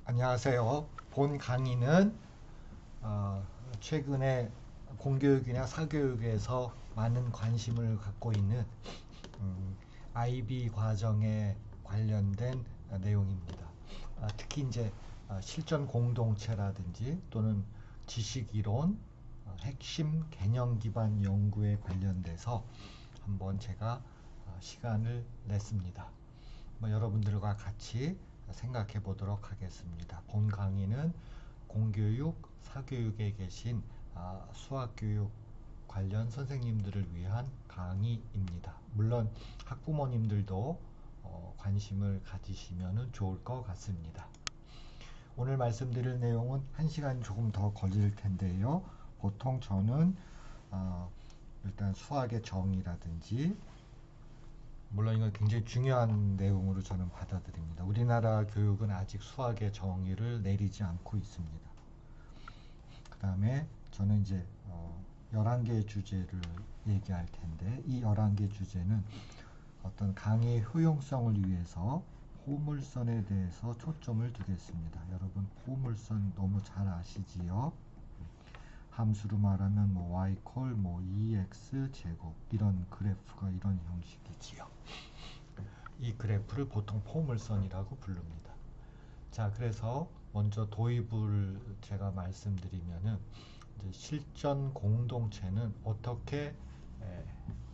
안녕하세요. 본 강의는 최근에 공교육이나 사교육에서 많은 관심을 갖고 있는 IB 과정에 관련된 내용입니다. 특히 이제 실전 공동체라든지 또는 지식 이론, 핵심 개념 기반 연구에 관련돼서 한번 제가 시간을 냈습니다. 여러분들과 같이 생각해 보도록 하겠습니다. 본 강의는 공교육, 사교육에 계신 수학교육 관련 선생님들을 위한 강의입니다. 물론 학부모님들도 관심을 가지시면 좋을 것 같습니다. 오늘 말씀드릴 내용은 1시간 조금 더 걸릴 텐데요. 보통 저는 일단 수학의 정의라든지 물론 이건 굉장히 중요한 내용으로 저는 받아들입니다. 우리나라 교육은 아직 수학의 정의를 내리지 않고 있습니다. 그 다음에 저는 이제 11개의 주제를 얘기할 텐데 이 11개 주제는 어떤 강의의 효용성을 위해서 포물선에 대해서 초점을 두겠습니다. 여러분 포물선 너무 잘 아시지요? 함수로 말하면 y 콜 EX 제곱 이런 그래프가 이런 형식이지요. 이 그래프를 보통 포물선이라고 부릅니다. 자, 그래서 먼저 도입을 제가 말씀드리면은 이제 실전 공동체는 어떻게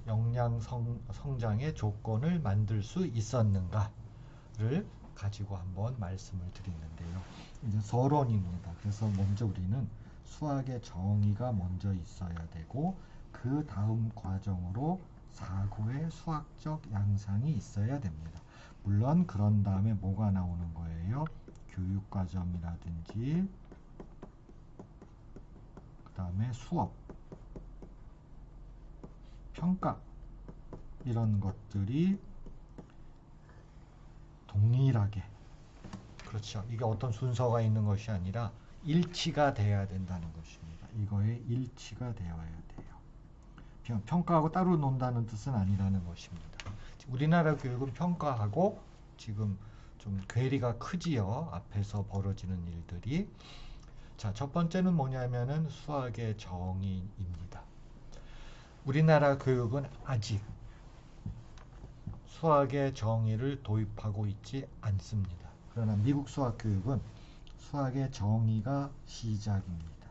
역량 성장의 조건을 만들 수 있었는가를 가지고 한번 말씀을 드리는데요. 이제 서론입니다. 그래서 먼저 우리는 수학의 정의가 먼저 있어야 되고 그 다음 과정으로 사고의 수학적 양상이 있어야 됩니다. 물론 그런 다음에 뭐가 나오는 거예요? 교육과정이라든지 그 다음에 수업, 평가 이런 것들이 동일하게 그렇죠. 이게 어떤 순서가 있는 것이 아니라 일치가 돼야 된다는 것입니다. 이거에 일치가 되어야 돼요. 평가하고 따로 논다는 뜻은 아니라는 것입니다. 우리나라 교육은 평가하고 지금 좀 괴리가 크지요. 앞에서 벌어지는 일들이. 자, 첫 번째는 뭐냐면은 수학의 정의입니다. 우리나라 교육은 아직 수학의 정의를 도입하고 있지 않습니다. 그러나 미국 수학 교육은 수학의 정의가 시작입니다.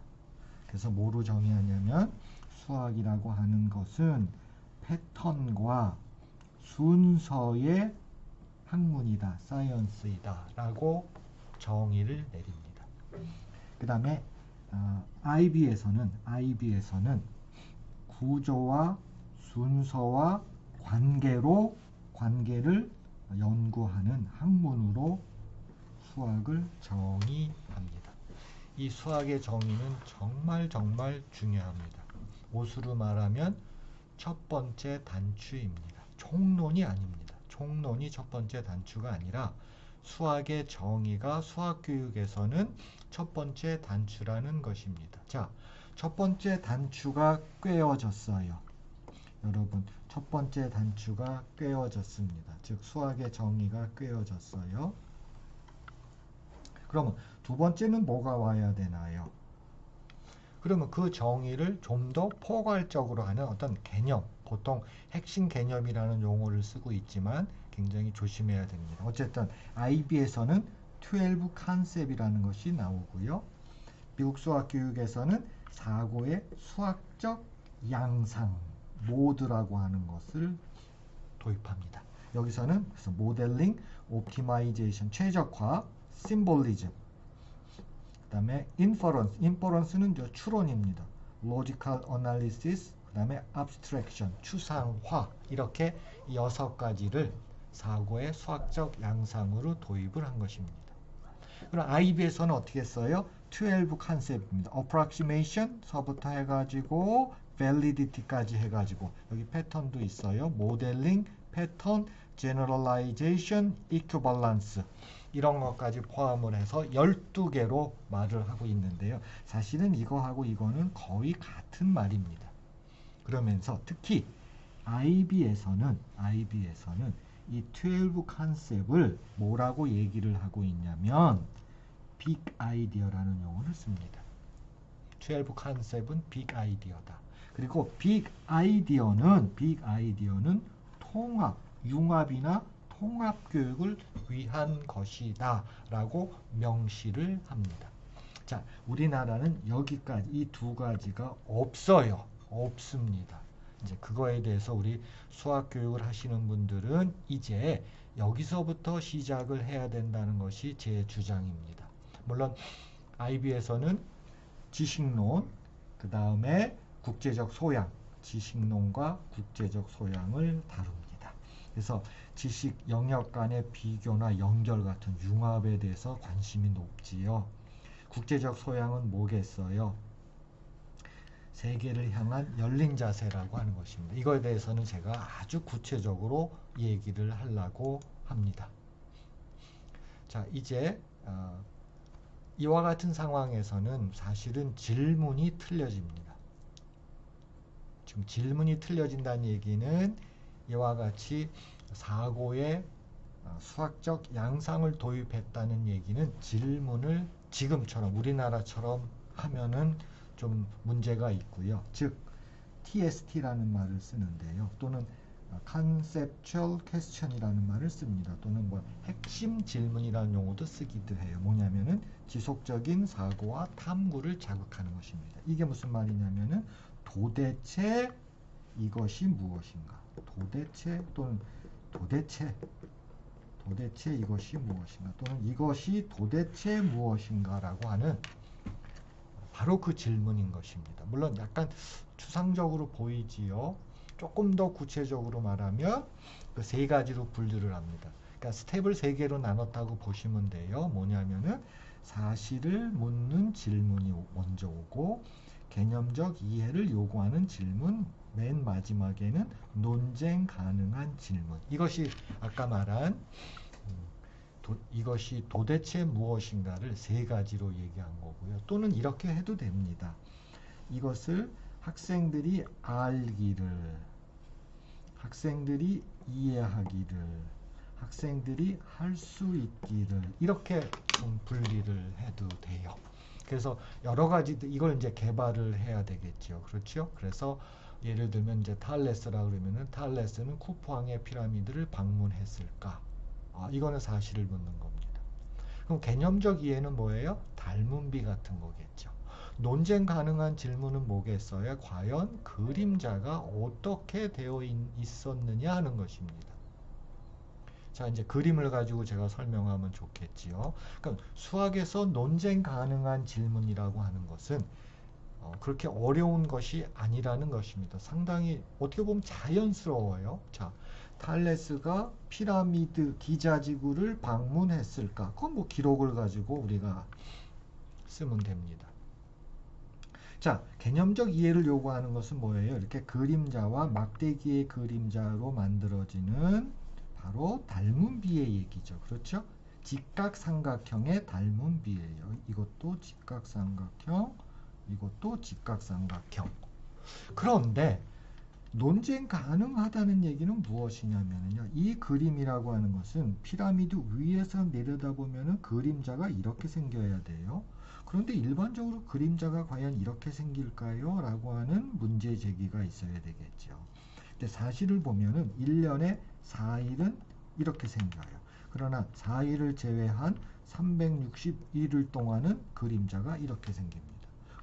그래서 뭐로 정의하냐면 수학이라고 하는 것은 패턴과 순서의 학문이다, 사이언스이다 라고 정의를 내립니다. 그 다음에 IB에서는 구조와 순서와 관계를 연구하는 학문으로 수학을 정의합니다. 이 수학의 정의는 정말 중요합니다. 옷으로 말하면 첫 번째 단추입니다. 총론이 아닙니다. 총론이 첫 번째 단추가 아니라 수학의 정의가 수학교육에서는 첫 번째 단추라는 것입니다. 자, 첫 번째 단추가 꿰어졌어요. 여러분, 첫 번째 단추가 꿰어졌습니다. 즉, 수학의 정의가 꿰어졌어요. 그러면 두 번째는 뭐가 와야 되나요? 그러면 그 정의를 좀 더 포괄적으로 하는 어떤 개념, 보통 핵심 개념이라는 용어를 쓰고 있지만 굉장히 조심해야 됩니다. 어쨌든 IB에서는 12 컨셉이라는 것이 나오고요. 미국 수학 교육에서는 사고의 수학적 양상, 모드라고 하는 것을 도입합니다. 여기서는 그래서 모델링, 옵티마이제이션, 최적화, 심볼리즘, 그 다음에 인퍼런스는 추론입니다. 로지컬 어널리시스, 그 다음에 abstraction, 추상화 이렇게 6가지를 사고의 수학적 양상으로 도입을 한 것입니다. 그럼 IB에서는 어떻게 써요? 12 컨셉입니다. approximation 서부터 해가지고 validity까지 해가지고 여기 패턴도 있어요. 모델링, 패턴, generalization, equivalence 이런 것까지 포함을 해서 12개로 말을 하고 있는데요. 사실은 이거하고 이거는 거의 같은 말입니다. 그러면서 특히 IB에서는 이 12 컨셉을 뭐라고 얘기를 하고 있냐면 빅 아이디어라는 용어를 씁니다. 12 컨셉은 빅 아이디어다. 그리고 빅 아이디어는 통합, 융합이나 통합 교육을 위한 것이다 라고 명시를 합니다. 자, 우리나라는 여기까지 이 두 가지가 없어요. 없습니다. 이제 그거에 대해서 우리 수학 교육을 하시는 분들은 이제 여기서부터 시작을 해야 된다는 것이 제 주장입니다. 물론 IB에서는 지식론, 그 다음에 국제적 소양, 지식론과 국제적 소양을 다룹니다. 그래서 지식 영역 간의 비교나 연결 같은 융합에 대해서 관심이 높지요. 국제적 소양은 뭐겠어요? 세계를 향한 열린 자세라고 하는 것입니다. 이거에 대해서는 제가 아주 구체적으로 얘기를 하려고 합니다. 자, 이제 이와 같은 상황에서는 사실은 질문이 틀려집니다. 지금 질문이 틀려진다는 얘기는 이와 같이 사고에 수학적 양상을 도입했다는 얘기는 질문을 지금처럼 우리나라처럼 하면은 좀 문제가 있고요. 즉 TST라는 말을 쓰는데요. 또는 Conceptual Question이라는 말을 씁니다. 또는 뭐 핵심 질문이라는 용어도 쓰기도 해요. 뭐냐면은 지속적인 사고와 탐구를 자극하는 것입니다. 이게 무슨 말이냐면은 도대체 이것이 무엇인가? 도대체 또는 도대체 이것이 무엇인가? 또는 이것이 도대체 무엇인가라고 하는 바로 그 질문인 것입니다. 물론 약간 추상적으로 보이지요. 조금 더 구체적으로 말하면 그 세 가지로 분류를 합니다. 그러니까 스텝을 세 개로 나눴다고 보시면 돼요. 뭐냐면은 사실을 묻는 질문이 먼저 오고 개념적 이해를 요구하는 질문, 맨 마지막에는 논쟁 가능한 질문. 이것이 아까 말한 이것이 도대체 무엇인가를 세 가지로 얘기한 거고요. 또는 이렇게 해도 됩니다. 이것을 학생들이 알기를, 학생들이 이해하기를, 학생들이 할 수 있기를 이렇게 좀 분리를 해도 돼요. 그래서 여러 가지 이걸 이제 개발을 해야 되겠죠. 그렇죠? 그래서 예를 들면 이제 탈레스라 그러면은 탈레스는 쿠프 왕의 피라미드를 방문했을까? 이거는 사실을 묻는 겁니다. 그럼 개념적 이해는 뭐예요? 닮은비 같은 거겠죠. 논쟁 가능한 질문은 뭐겠어요? 과연 그림자가 어떻게 되어 있었느냐 하는 것입니다. 자, 이제 그림을 가지고 제가 설명하면 좋겠지요. 그러니까 수학에서 논쟁 가능한 질문이라고 하는 것은 그렇게 어려운 것이 아니라는 것입니다. 상당히 어떻게 보면 자연스러워요. 자, 탈레스가 피라미드 기자지구를 방문했을까? 그건 뭐 기록을 가지고 우리가 쓰면 됩니다. 자, 개념적 이해를 요구하는 것은 뭐예요? 이렇게 그림자와 막대기의 그림자로 만들어지는 바로 닮은비의 얘기죠. 그렇죠? 직각삼각형의 닮은비예요. 이것도 직각삼각형, 이것도 직각삼각형. 그런데 논쟁 가능하다는 얘기는 무엇이냐면요. 이 그림이라고 하는 것은 피라미드 위에서 내려다보면 그림자가 이렇게 생겨야 돼요. 그런데 일반적으로 그림자가 과연 이렇게 생길까요? 라고 하는 문제 제기가 있어야 되겠죠. 근데 사실을 보면은 1년에 4일은 이렇게 생겨요. 그러나 4일을 제외한 361일 동안은 그림자가 이렇게 생깁니다.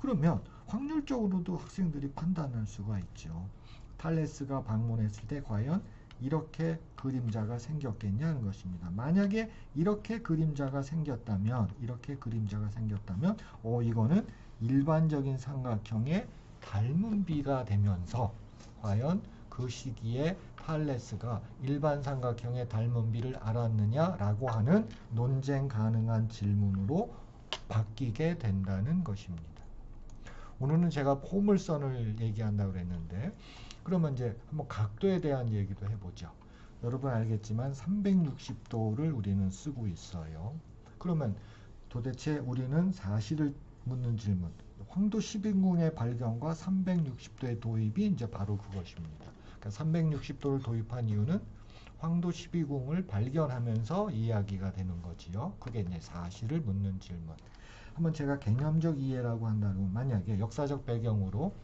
그러면 확률적으로도 학생들이 판단할 수가 있죠. 탈레스가 방문했을 때 과연 이렇게 그림자가 생겼겠냐는 것입니다. 만약에 이렇게 그림자가 생겼다면 이거는 일반적인 삼각형의 닮은비가 되면서 과연 그 시기에 탈레스가 일반 삼각형의 닮은비를 알았느냐라고 하는 논쟁 가능한 질문으로 바뀌게 된다는 것입니다. 오늘은 제가 포물선을 얘기한다고 그랬는데 그러면 이제 한번 각도에 대한 얘기도 해보죠. 여러분 알겠지만 360도를 우리는 쓰고 있어요. 그러면 도대체 우리는 사실을 묻는 질문, 황도 10인궁의 발견과 360도의 도입이 이제 바로 그것입니다. 그러니까 360도를 도입한 이유는 황도 12궁을 발견하면서 이야기가 되는 거지요. 그게 이제 사실을 묻는 질문. 한번 제가 개념적 이해라고 한다면 만약에 역사적 배경으로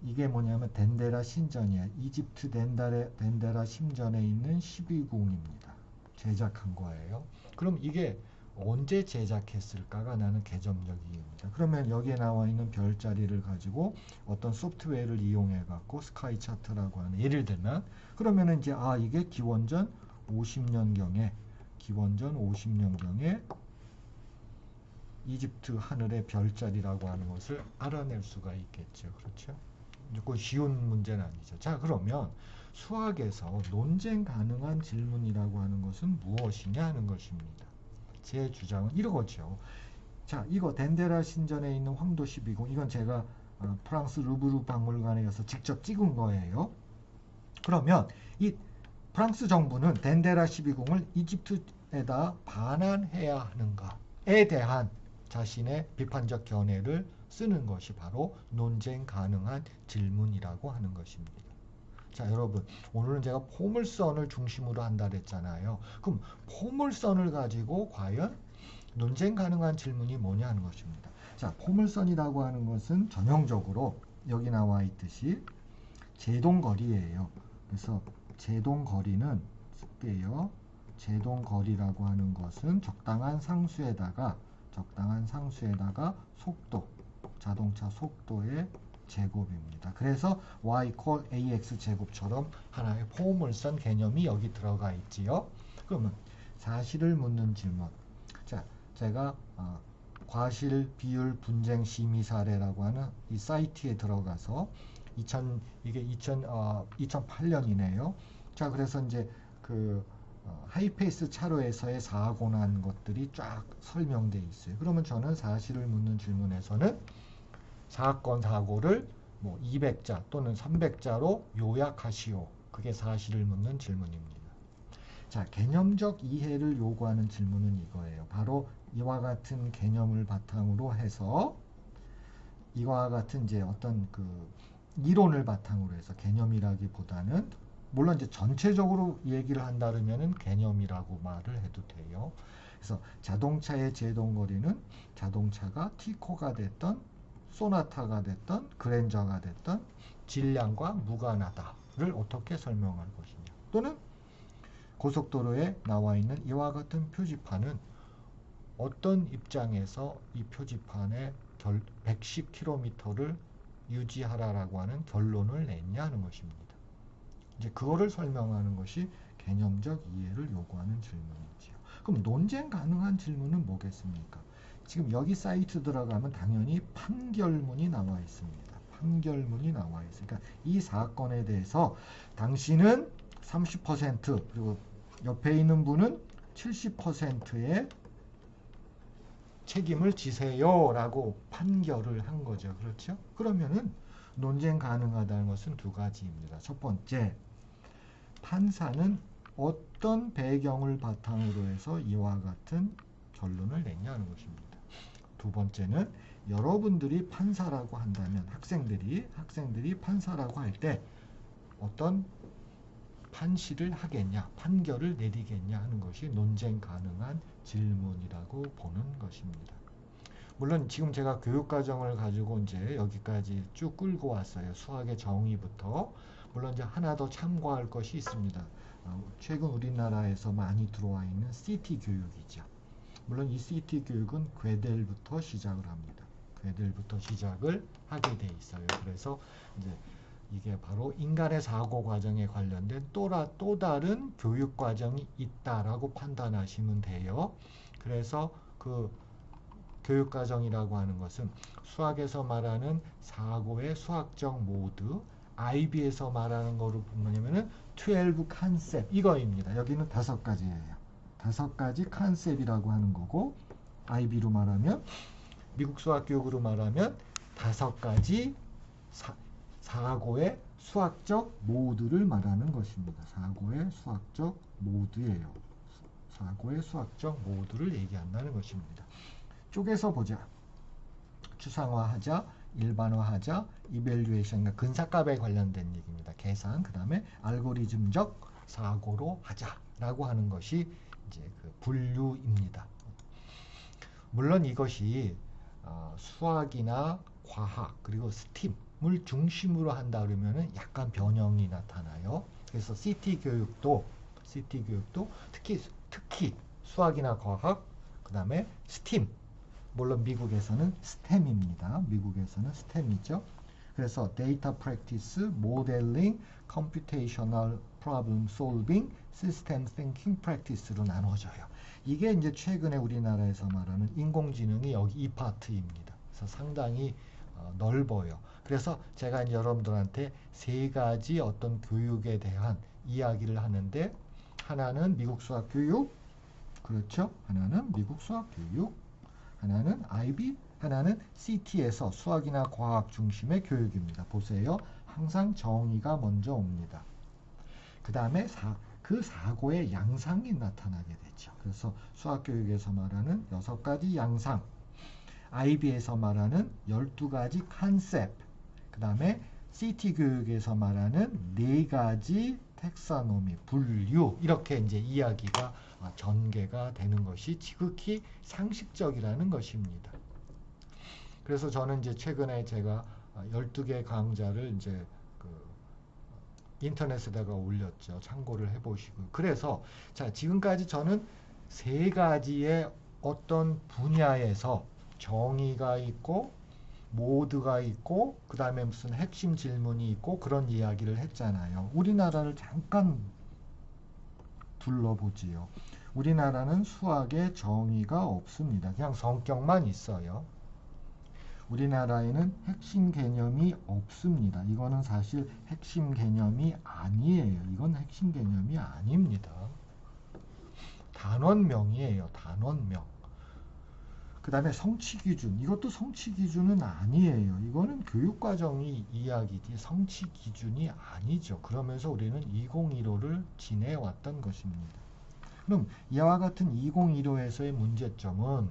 이게 뭐냐면 덴데라 신전이야. 이집트 덴데라 신전에 있는 12궁입니다. 제작한 거예요. 그럼 이게 언제 제작했을까가 나는 개념적 이유입니다. 그러면 여기에 나와 있는 별자리를 가지고 어떤 소프트웨어를 이용해 갖고 스카이 차트라고 하는 예를 들면 그러면은 이제 이게 기원전 50년경에 이집트 하늘의 별자리라고 하는 것을 알아낼 수가 있겠죠. 그렇죠? 그 쉬운 문제는 아니죠. 자, 그러면 수학에서 논쟁 가능한 질문이라고 하는 것은 무엇이냐 하는 것입니다. 제 주장은 이거죠. 자, 이거 덴데라 신전에 있는 황도 12궁, 이건 제가 프랑스 루브르 박물관에 가서 직접 찍은 거예요. 그러면 이 프랑스 정부는 덴데라 12궁을 이집트에다 반환해야 하는가에 대한 자신의 비판적 견해를 쓰는 것이 바로 논쟁 가능한 질문이라고 하는 것입니다. 자, 여러분, 오늘은 제가 포물선을 중심으로 한다 그랬잖아요. 그럼 포물선을 가지고 과연 논쟁 가능한 질문이 뭐냐 하는 것입니다. 자, 포물선이라고 하는 것은 전형적으로 여기 나와 있듯이 제동거리예요. 그래서 제동거리는 쓸게요. 제동거리라고 하는 것은 적당한 상수에다가 속도, 자동차 속도의 제곱입니다. 그래서 y = ax 제곱처럼 하나의 포물선 개념이 여기 들어가 있지요. 그러면 사실을 묻는 질문. 자, 제가 과실 비율 분쟁 심의 사례라고 하는 이 사이트에 들어가서 2008년이네요. 자, 그래서 이제 그 하이페이스 차로에서의 사고 난 것들이 쫙 설명되어 있어요. 그러면 저는 사실을 묻는 질문에서는 사건 사고를 뭐 200자 또는 300자로 요약하시오. 그게 사실을 묻는 질문입니다. 자, 개념적 이해를 요구하는 질문은 이거예요. 바로 이와 같은 개념을 바탕으로 해서 이와 같은 이제 어떤 그 이론을 바탕으로 해서 개념이라기보다는 물론 이제 전체적으로 얘기를 한다면은 개념이라고 말을 해도 돼요. 그래서 자동차의 제동거리는 자동차가 티코가 됐던 소나타가 됐던 그랜저가 됐던 질량과 무관하다를 어떻게 설명할 것이냐. 또는 고속도로에 나와 있는 이와 같은 표지판은 어떤 입장에서 이 표지판에 110km를 유지하라라고 하는 결론을 냈냐는 것입니다. 이제 그거를 설명하는 것이 개념적 이해를 요구하는 질문이지요. 그럼 논쟁 가능한 질문은 뭐겠습니까? 지금 여기 사이트 들어가면 당연히 판결문이 나와 있습니다. 판결문이 나와 있으니까 이 사건에 대해서 당신은 30% 그리고 옆에 있는 분은 70%의 책임을 지세요 라고 판결을 한 거죠. 그렇죠? 그러면은 논쟁 가능하다는 것은 두 가지입니다. 첫 번째, 판사는 어떤 배경을 바탕으로 해서 이와 같은 결론을 냈냐는 것입니다. 두 번째는 여러분들이 판사라고 한다면 학생들이 판사라고 할 때 어떤 판시를 하겠냐, 판결을 내리겠냐 하는 것이 논쟁 가능한 질문이라고 보는 것입니다. 물론 지금 제가 교육과정을 가지고 이제 여기까지 쭉 끌고 왔어요. 수학의 정의부터. 물론 이제 하나 더 참고할 것이 있습니다. 최근 우리나라에서 많이 들어와 있는 CT 교육이죠. 물론 이 CT 교육은 괴델부터 시작을 합니다. 괴델부터 시작을 하게 돼 있어요. 그래서 이제 이게 바로 인간의 사고 과정에 관련된 또 다른 교육 과정이 있다라고 판단하시면 돼요. 그래서 그 교육 과정이라고 하는 것은 수학에서 말하는 사고의 수학적 모드, IB에서 말하는 거로 뭐냐면은 12 컨셉 이거입니다. 여기는 5가지예요. 5가지 컨셉이라고 하는 거고, IB로 말하면 미국 수학 교육으로 말하면 5가지 사고의 수학적 모드를 말하는 것입니다. 사고의 수학적 모드예요. 사고의 수학적 모드를 얘기한다는 것입니다. 쪼개서 보자. 추상화하자, 일반화하자, 이밸류에이션, 근사값에 관련된 얘기입니다. 계산, 그 다음에 알고리즘적 사고로 하자라고 하는 것이 이제 그 분류입니다. 물론 이것이 수학이나 과학 그리고 스팀을 중심으로 한다 그러면은 약간 변형이 나타나요. 그래서 CT 교육도 특히 수학이나 과학 그다음에 스팀 물론 미국에서는 스템입니다. 미국에서는 스템이죠. 그래서 데이터 프랙티스, 모델링, 컴퓨테이셔널 프로블럼 솔빙, 시스템 띵킹 프랙티스로 나눠져요. 이게 이제 최근에 우리나라에서 말하는 인공지능이 여기 이 파트입니다. 그래서 상당히 넓어요. 그래서 제가 이제 여러분들한테 세 가지 어떤 교육에 대한 이야기를 하는데 하나는 미국 수학 교육, 그렇죠? 하나는 미국 수학 교육, 하나는 IB, 하나는 CT에서 수학이나 과학 중심의 교육입니다. 보세요. 항상 정의가 먼저 옵니다. 그 다음에 그 사고의 양상이 나타나게 되죠. 그래서 수학교육에서 말하는 6가지 양상, IB에서 말하는 12가지 컨셉, 그 다음에 CT 교육에서 말하는 4가지 텍사노미, 분류, 이렇게 이제 이야기가 전개가 되는 것이 지극히 상식적이라는 것입니다. 그래서 저는 이제 최근에 제가 12개 강좌를 이제 인터넷에다가 올렸죠. 참고를 해보시고. 그래서 자 지금까지 저는 3가지의 어떤 분야에서 정의가 있고 모드가 있고 그 다음에 무슨 핵심 질문이 있고 그런 이야기를 했잖아요. 우리나라를 잠깐 둘러보지요. 우리나라는 수학에 정의가 없습니다. 그냥 성격만 있어요. 우리나라에는 핵심 개념이 없습니다. 이거는 사실 핵심 개념이 아니에요. 이건 핵심 개념이 아닙니다. 단원명이에요. 단원명. 그 다음에 성취기준. 이것도 성취기준은 아니에요. 이거는 교육과정이 이야기지 성취기준이 아니죠. 그러면서 우리는 2015를 지내왔던 것입니다. 그럼 이와 같은 2015에서의 문제점은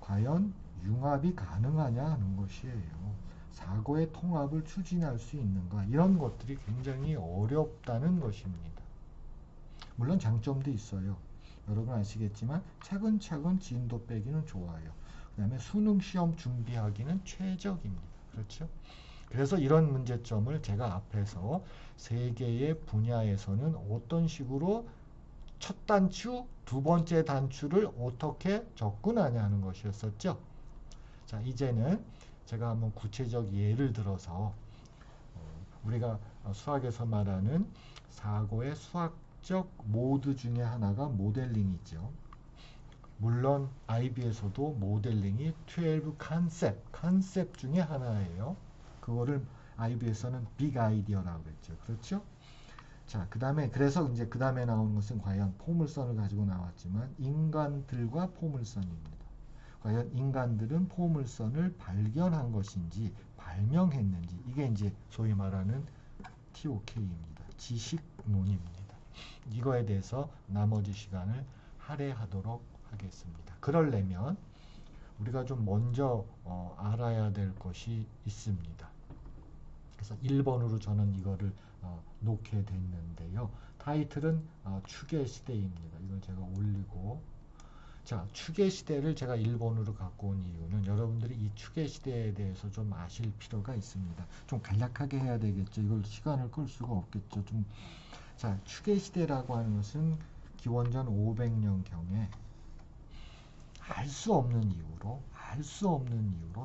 과연 융합이 가능하냐 하는 것이에요. 사고의 통합을 추진할 수 있는가 이런 것들이 굉장히 어렵다는 것입니다. 물론 장점도 있어요. 여러분 아시겠지만 차근차근 진도 빼기는 좋아요. 그 다음에 수능 시험 준비하기는 최적입니다. 그렇죠? 그래서 이런 문제점을 제가 앞에서 3개의 분야에서는 어떤 식으로 첫 단추, 두 번째 단추를 어떻게 접근하냐 하는 것이었었죠. 자, 이제는 제가 한번 구체적 예를 들어서 우리가 수학에서 말하는 사고의 수학적 모드 중에 하나가 모델링이죠. 물론 IB에서도 모델링이 12 컨셉 중에 하나예요. 그거를 IB에서는 빅 아이디어라고 했죠. 그렇죠? 자, 그래서 이제 그 다음에 나오는 것은 과연 포물선을 가지고 나왔지만 인간들과 포물선입니다. 과연 인간들은 포물선을 발견한 것인지 발명했는지 이게 이제 소위 말하는 TOK입니다. 지식론입니다. 이거에 대해서 나머지 시간을 할애하도록 하겠습니다. 그러려면 우리가 좀 먼저 알아야 될 것이 있습니다. 그래서 1번으로 저는 이거를 놓게 됐는데요. 타이틀은 추계 시대입니다. 이걸 제가 올리고 자, 추계 시대를 제가 1번으로 갖고 온 이유는 여러분들이 이 추계 시대에 대해서 좀 아실 필요가 있습니다. 좀 간략하게 해야 되겠죠. 이걸 시간을 끌 수가 없겠죠. 자, 추계 시대라고 하는 것은 기원전 500년경에 알 수 없는 이유로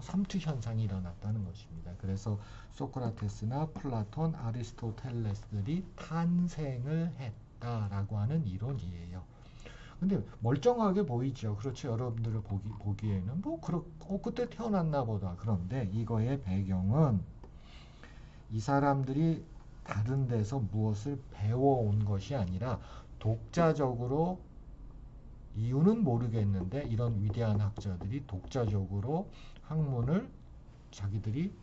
삼투 현상이 일어났다는 것입니다. 그래서 소크라테스나 플라톤, 아리스토텔레스들이 탄생을 했다라고 하는 이론이에요. 근데 멀쩡하게 보이죠. 그렇죠. 여러분들을 보기에는 그때 태어났나 보다. 그런데 이거의 배경은 이 사람들이 다른 데서 무엇을 배워온 것이 아니라 독자적으로 이유는 모르겠는데 이런 위대한 학자들이 독자적으로 학문을 자기들이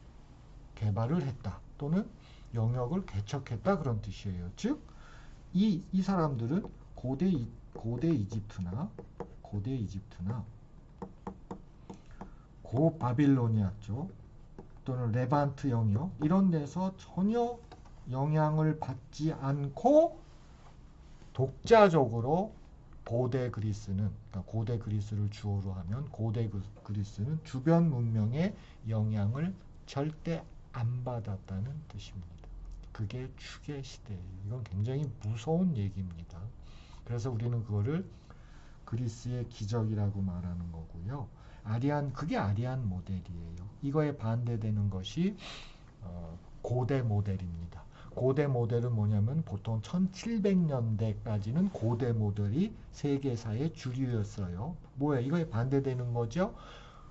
개발을 했다. 또는 영역을 개척했다. 그런 뜻이에요. 즉, 이 사람들은 고대 이집트나 고바빌로니아 쪽 또는 레반트 영역 이런 데서 전혀 영향을 받지 않고 독자적으로 고대 그리스는, 그러니까 고대 그리스를 주어로 하면 고대 그리스는 주변 문명의 영향을 절대 안 받았다는 뜻입니다. 그게 추계 시대예요. 이건 굉장히 무서운 얘기입니다. 그래서 우리는 그거를 그리스의 기적이라고 말하는 거고요. 그게 아리안 모델이에요. 이거에 반대되는 것이 고대 모델입니다. 고대 모델은 뭐냐면 보통 1700년대까지는 고대 모델이 세계사의 주류였어요. 뭐예요? 이거에 반대되는 거죠.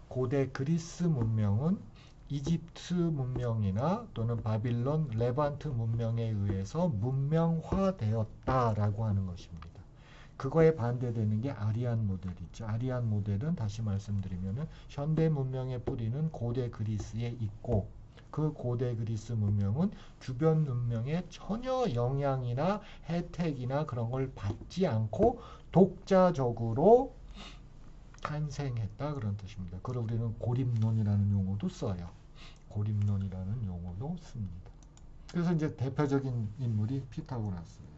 고대 그리스 문명은 이집트 문명이나 또는 바빌론, 레반트 문명에 의해서 문명화되었다라고 하는 것입니다. 그거에 반대되는 게 아리안 모델이죠. 아리안 모델은 다시 말씀드리면은 현대 문명의 뿌리는 고대 그리스에 있고 그 고대 그리스 문명은 주변 문명의 전혀 영향이나 혜택이나 그런 걸 받지 않고 독자적으로 탄생했다 그런 뜻입니다. 그걸 우리는 고립론이라는 용어도 써요. 고립론이라는 용어도 씁니다. 그래서 이제 대표적인 인물이 피타고라스예요.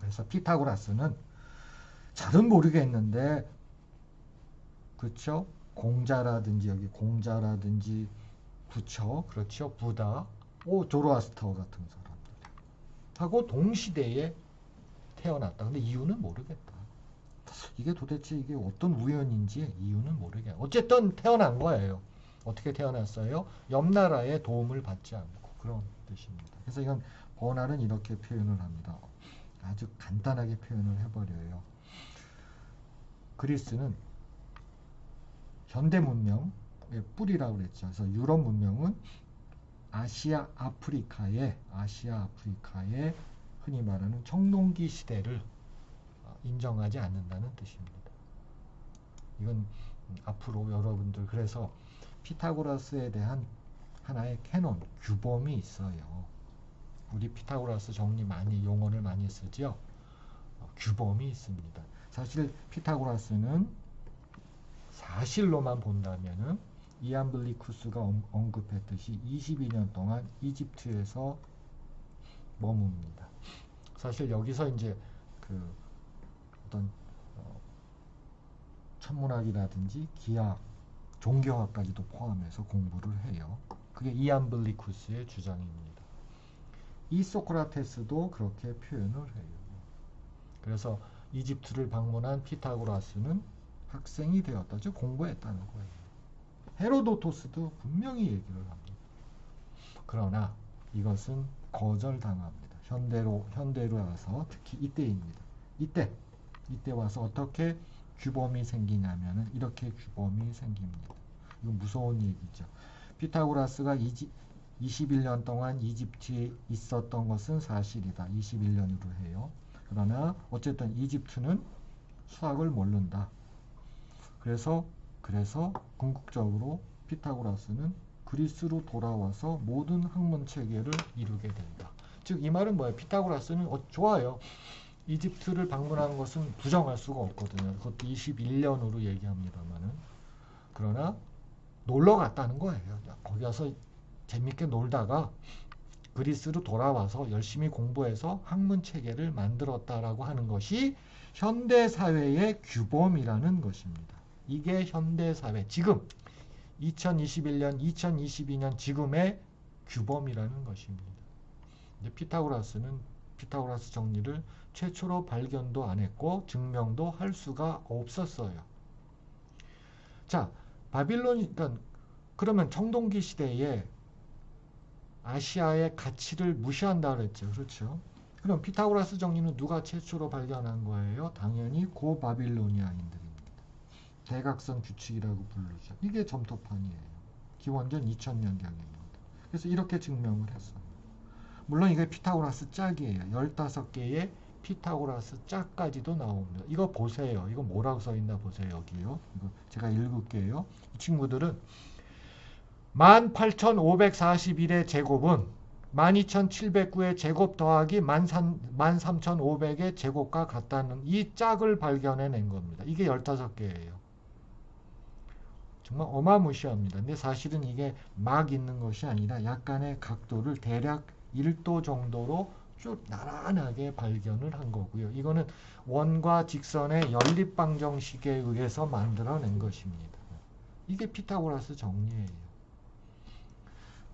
그래서 피타고라스는 잘은 모르겠는데, 그렇죠? 공자라든지 여기 공자라든지 부처, 그렇죠? 부다, 조로아스터 같은 사람들 하고 동시대에 태어났다. 근데 이유는 모르겠다. 이게 도대체 이게 어떤 우연인지 이유는 모르겠다. 어쨌든 태어난 거예요. 어떻게 태어났어요? 옆 나라의 도움을 받지 않고 그런 뜻입니다. 그래서 이건 버날은 이렇게 표현을 합니다. 아주 간단하게 표현을 해버려요. 그리스는 현대 문명의 뿌리라고 그랬죠. 그래서 유럽 문명은 아시아 아프리카의 흔히 말하는 청동기 시대를 인정하지 않는다는 뜻입니다. 이건 앞으로 여러분들 그래서 피타고라스에 대한 하나의 캐논, 규범이 있어요. 우리 피타고라스 정리 용어를 많이 쓰죠. 규범이 있습니다. 사실 피타고라스는 사실로만 본다면은 이암블리쿠스가 언급했듯이 22년 동안 이집트에서 머뭅니다. 사실 여기서 이제 그 어떤 천문학이라든지 기하, 종교학까지도 포함해서 공부를 해요. 그게 이암블리쿠스의 주장입니다. 이 소크라테스도 그렇게 표현을 해요. 그래서 이집트를 방문한 피타고라스는 학생이 되었다. 즉 공부했다는 거예요. 헤로도토스도 분명히 얘기를 합니다. 그러나 이것은 거절당합니다. 현대로 와서 특히 이때입니다. 이때 와서 어떻게 규범이 생기냐면은 이렇게 규범이 생깁니다. 이거 무서운 얘기죠. 피타고라스가 21년 동안 이집트에 있었던 것은 사실이다. 21년으로 해요. 그러나 어쨌든 이집트는 수학을 모른다. 그래서 궁극적으로 피타고라스는 그리스로 돌아와서 모든 학문 체계를 이루게 된다. 즉 이 말은 뭐예요? 피타고라스는 좋아요. 이집트를 방문한 것은 부정할 수가 없거든요. 그것도 21년으로 얘기합니다만은. 그러나 놀러 갔다는 거예요. 거기 가서 재밌게 놀다가 그리스로 돌아와서 열심히 공부해서 학문 체계를 만들었다라고 하는 것이 현대 사회의 규범이라는 것입니다. 이게 현대 사회, 지금 2021년, 2022년 지금의 규범이라는 것입니다. 이제 피타고라스 정리를 최초로 발견도 안 했고 증명도 할 수가 없었어요. 자, 그러면 청동기 시대에 아시아의 가치를 무시한다 그랬죠. 그렇죠? 그럼 피타고라스 정리는 누가 최초로 발견한 거예요? 당연히 고바빌로니아인들입니다. 대각선 규칙이라고 부르죠. 이게 점토판이에요. 기원전 2000년경입니다. 그래서 이렇게 증명을 했어요. 물론 이게 피타고라스 짝이에요. 15개의 피타고라스 짝까지도 나옵니다. 이거 보세요. 이거 뭐라고 써있나 보세요. 여기요. 이거 제가 읽을게요. 이 친구들은 18,541의 제곱은 12,709의 제곱 더하기 13,500의 제곱과 같다는 이 짝을 발견해낸 겁니다. 이게 15개예요. 정말 어마무시합니다. 근데 사실은 이게 막 있는 것이 아니라 약간의 각도를 대략 1도 정도로 쭉 나란하게 발견을 한 거고요. 이거는 원과 직선의 연립방정식에 의해서 만들어낸 것입니다. 이게 피타고라스 정리예요.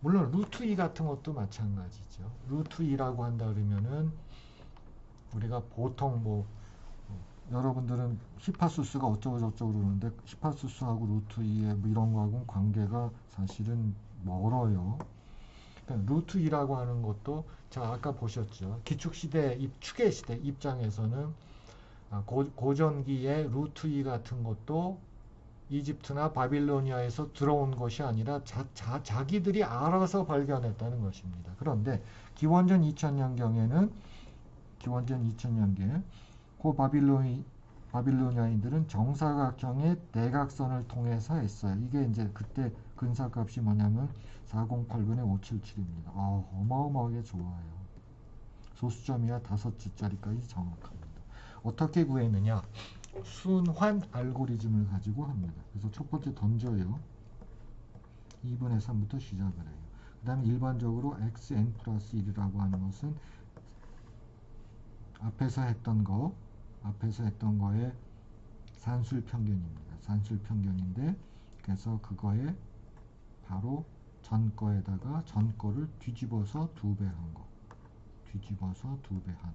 물론 루트 2 같은 것도 마찬가지죠. 루트 2라고 한다 그러면은 우리가 보통 뭐 여러분들은 히파수스가 어쩌고 저쩌고 그러는데 히파수스하고 루트 2의 뭐 이런 거하고는 관계가 사실은 멀어요. 그러니까 루트 2라고 하는 것도 제가 아까 보셨죠. 기축시대, 축의 시대 입장에서는 고전기의 루트 2 같은 것도 이집트나 바빌로니아에서 들어온 것이 아니라 자기들이 알아서 발견했다는 것입니다. 그런데 기원전 2000년경에는 그 바빌로니아인들은 정사각형의 대각선을 통해서 했어요. 이게 이제 그때 근사값이 뭐냐면 4008분의 577입니다. 어마어마하게 좋아요. 소수점이야 5주짜리까지 정확합니다. 어떻게 구했느냐? 순환 알고리즘을 가지고 합니다. 그래서 첫 번째 던져요. 2분의 3부터 시작을 해요. 그 다음에 일반적으로 xn 플러스 1이라고 하는 것은 앞에서 했던 거의 산술 평균입니다. 산술 평균인데 그래서 그거에 바로 전 거에다가 전 거를 뒤집어서 2배 한 거. 뒤집어서 2배 한.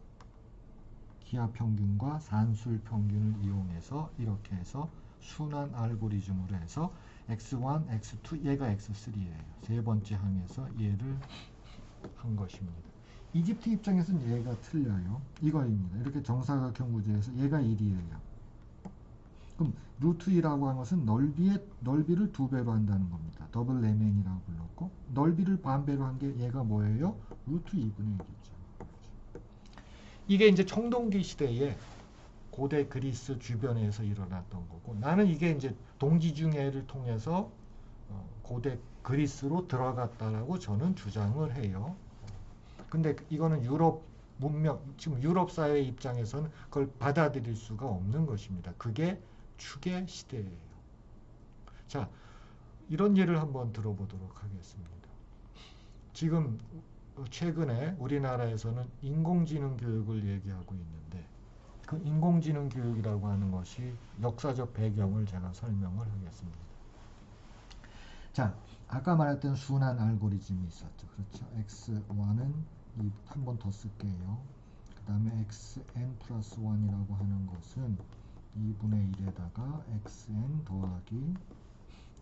기하 평균과 산술 평균을 이용해서 이렇게 해서 순환 알고리즘으로 해서 x1, x2, 얘가 x3예요. 세 번째 항에서 얘를 한 것입니다. 이집트 입장에서는 얘가 틀려요. 이거입니다. 이렇게 정사각형 구조에서 얘가 1이에요. 그럼 루트 2라고 하는 것은 넓이를 2배로 한다는 겁니다. 더블 레멘이라고 불렀고 넓이를 반배로 한 게 얘가 뭐예요? 루트 2분의 1이죠. 이게 이제 청동기 시대에 고대 그리스 주변에서 일어났던 거고 나는 이게 이제 동지중해를 통해서 고대 그리스로 들어갔다라고 저는 주장을 해요. 근데 이거는 유럽 문명, 지금 유럽 사회 입장에서는 그걸 받아들일 수가 없는 것입니다. 그게 축의 시대예요. 자, 이런 예를 한번 들어보도록 하겠습니다. 지금 최근에 우리나라에서는 인공지능 교육을 얘기하고 있는데 그 인공지능 교육이라고 하는 것이 역사적 배경을 제가 설명을 하겠습니다. 자, 아까 말했던 순환 알고리즘이 있었죠. 그렇죠. x1은 한 번 더 쓸게요. 그 다음에 xn 플러스 1이라고 하는 것은 2분의 1에다가 xn 더하기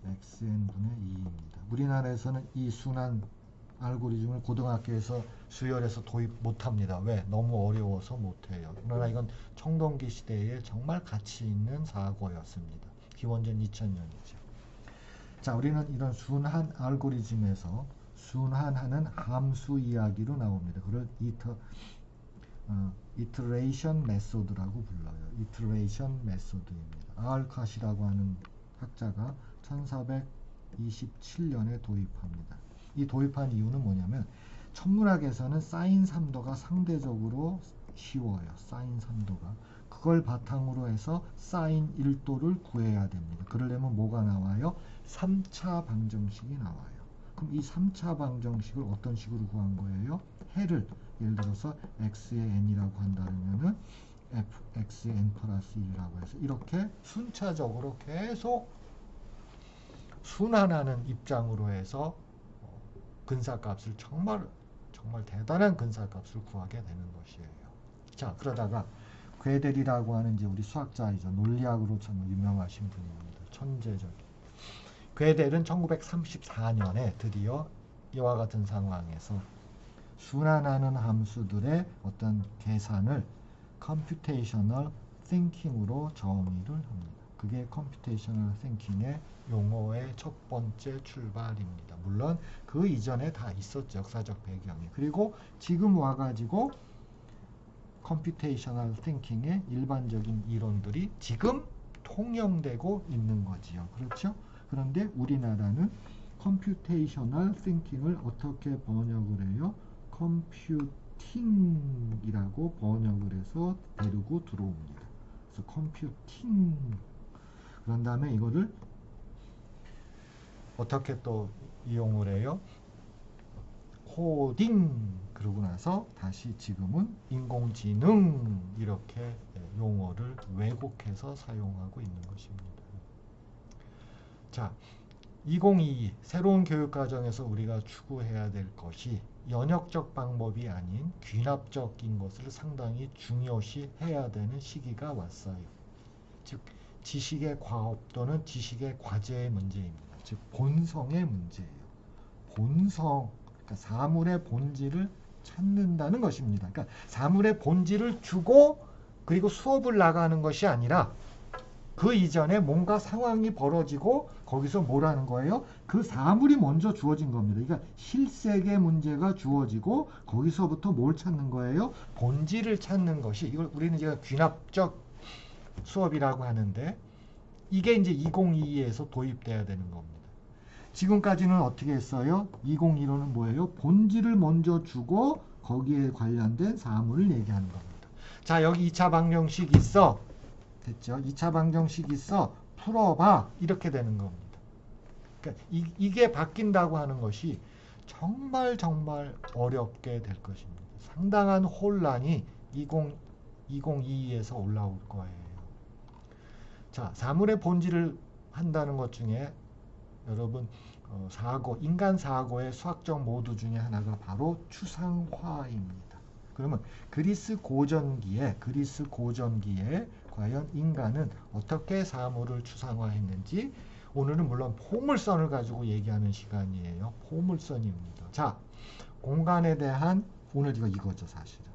xn분의 2입니다. 우리나라에서는 이 순환 알고리즘을 고등학교에서 수열해서 도입 못합니다. 왜? 너무 어려워서 못해요. 그러나 이건 청동기 시대에 정말 가치 있는 사고였습니다. 기원전 2000년이죠. 자, 우리는 이런 순환 알고리즘에서 순환하는 함수 이야기로 나옵니다. 그걸 이터레이션 메소드라고 불러요. 이터레이션 메소드입니다. 알카시라고 하는 학자가 1427년에 도입합니다. 이 도입한 이유는 뭐냐면 천문학에서는 사인 3도가 상대적으로 쉬워요. 사인 3도가. 그걸 바탕으로 해서 사인 1도를 구해야 됩니다. 그러려면 뭐가 나와요? 3차 방정식이 나와요. 그럼 이 3차 방정식을 어떤 식으로 구한 거예요? 해를 예를 들어서 x의 n이라고 한다면은 x의 n 플러스 1이라고 해서 이렇게 순차적으로 계속 순환하는 입장으로 해서 근사값을 정말 대단한 근사값을 구하게 되는 것이에요. 자, 그러다가 괴델이라고 하는 이제 우리 수학자이죠. 논리학으로 참 유명하신 분입니다. 천재적인. 괴델은 1934년에 드디어 이와 같은 상황에서 순환하는 함수들의 어떤 계산을 컴퓨테이셔널 띵킹으로 정의를 합니다. 그게 컴퓨테이셔널 띵킹의 용어의 첫 번째 출발입니다. 물론 그 이전에 다 있었죠. 역사적 배경이. 그리고 지금 와가지고 컴퓨테이셔널 띵킹의 일반적인 이론들이 지금 통용되고 있는 거지요. 그렇죠? 그런데 우리나라는 컴퓨테이셔널 띵킹을 어떻게 번역을 해요? 컴퓨팅이라고 번역을 해서 데리고 들어옵니다. 그래서 컴퓨팅. 그런 다음에 이거를 어떻게 또 이용을 해요? 코딩 그러고 나서 다시 지금은 인공지능 이렇게 용어를 왜곡해서 사용하고 있는 것입니다. 자, 2022 새로운 교육과정에서 우리가 추구해야 될 것이 연역적 방법이 아닌 귀납적인 것을 상당히 중요시해야 되는 시기가 왔어요. 즉 지식의 과업 또는 지식의 과제의 문제입니다. 즉 본성의 문제예요. 본성, 그러니까 사물의 본질을 찾는다는 것입니다. 그러니까 사물의 본질을 주고 그리고 수업을 나가는 것이 아니라 그 이전에 뭔가 상황이 벌어지고 거기서 뭐라는 거예요? 그 사물이 먼저 주어진 겁니다. 그러니까 실생의 문제가 주어지고 거기서부터 뭘 찾는 거예요? 본질을 찾는 것이, 이걸 우리는 이제 귀납적 수업이라고 하는데 이게 이제 2022에서 도입돼야 되는 겁니다. 지금까지는 어떻게 했어요? 2015는 뭐예요? 본질을 먼저 주고 거기에 관련된 사물을 얘기하는 겁니다. 자, 여기 2차 방정식 있어. 됐죠? 2차 방정식 있어. 풀어봐. 이렇게 되는 겁니다. 그러니까 이게 바뀐다고 하는 것이 정말 어렵게 될 것입니다. 상당한 혼란이 2022에서 올라올 거예요. 자, 사물의 본질을 한다는 것 중에 여러분 인간 사고의 수학적 모드 중에 하나가 바로 추상화입니다. 그러면 그리스 고전기에 과연 인간은 어떻게 사물을 추상화했는지, 오늘은 물론 포물선을 가지고 얘기하는 시간이에요. 포물선입니다. 자, 공간에 대한, 오늘 이거죠 사실은.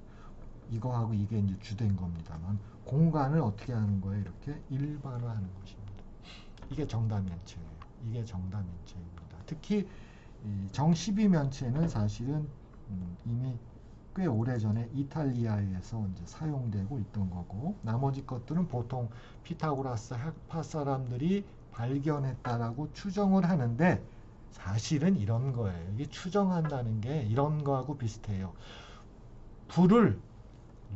이거하고 이게 이제 주된 겁니다만, 공간을 어떻게 하는 거예요? 이렇게 일반화하는 것입니다. 이게 정답면체예요. 이게 정답면체입니다. 특히 정 12면체는 사실은 이미 꽤 오래전에 이탈리아에서 이제 사용되고 있던 거고, 나머지 것들은 보통 피타고라스 학파 사람들이 발견했다라고 추정을 하는데, 사실은 이런 거예요. 이게 추정한다는 게 이런 거하고 비슷해요. 불을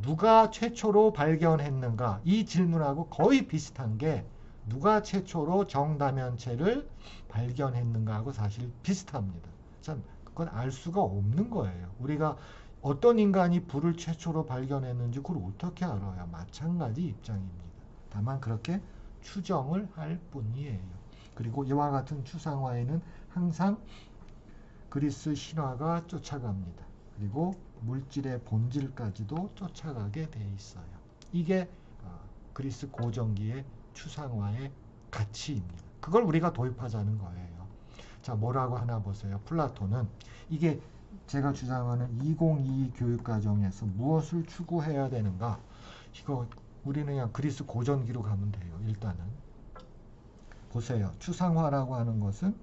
누가 최초로 발견했는가, 이 질문하고 거의 비슷한 게 누가 최초로 정다면체를 발견했는가 하고 사실 비슷합니다. 참 그건 알 수가 없는 거예요. 우리가 어떤 인간이 불을 최초로 발견했는지 그걸 어떻게 알아요? 마찬가지 입장입니다. 다만 그렇게 추정을 할 뿐이에요. 그리고 이와 같은 추상화에는 항상 그리스 신화가 쫓아갑니다. 그리고 물질의 본질까지도 쫓아가게 돼 있어요. 이게 그리스 고전기의 추상화의 가치입니다. 그걸 우리가 도입하자는 거예요. 자, 뭐라고 하나 보세요. 플라톤은 이게 제가 주장하는 2022 교육과정에서 무엇을 추구해야 되는가? 이거 우리는 그냥 그리스 고전기로 가면 돼요. 일단은 보세요. 추상화라고 하는 것은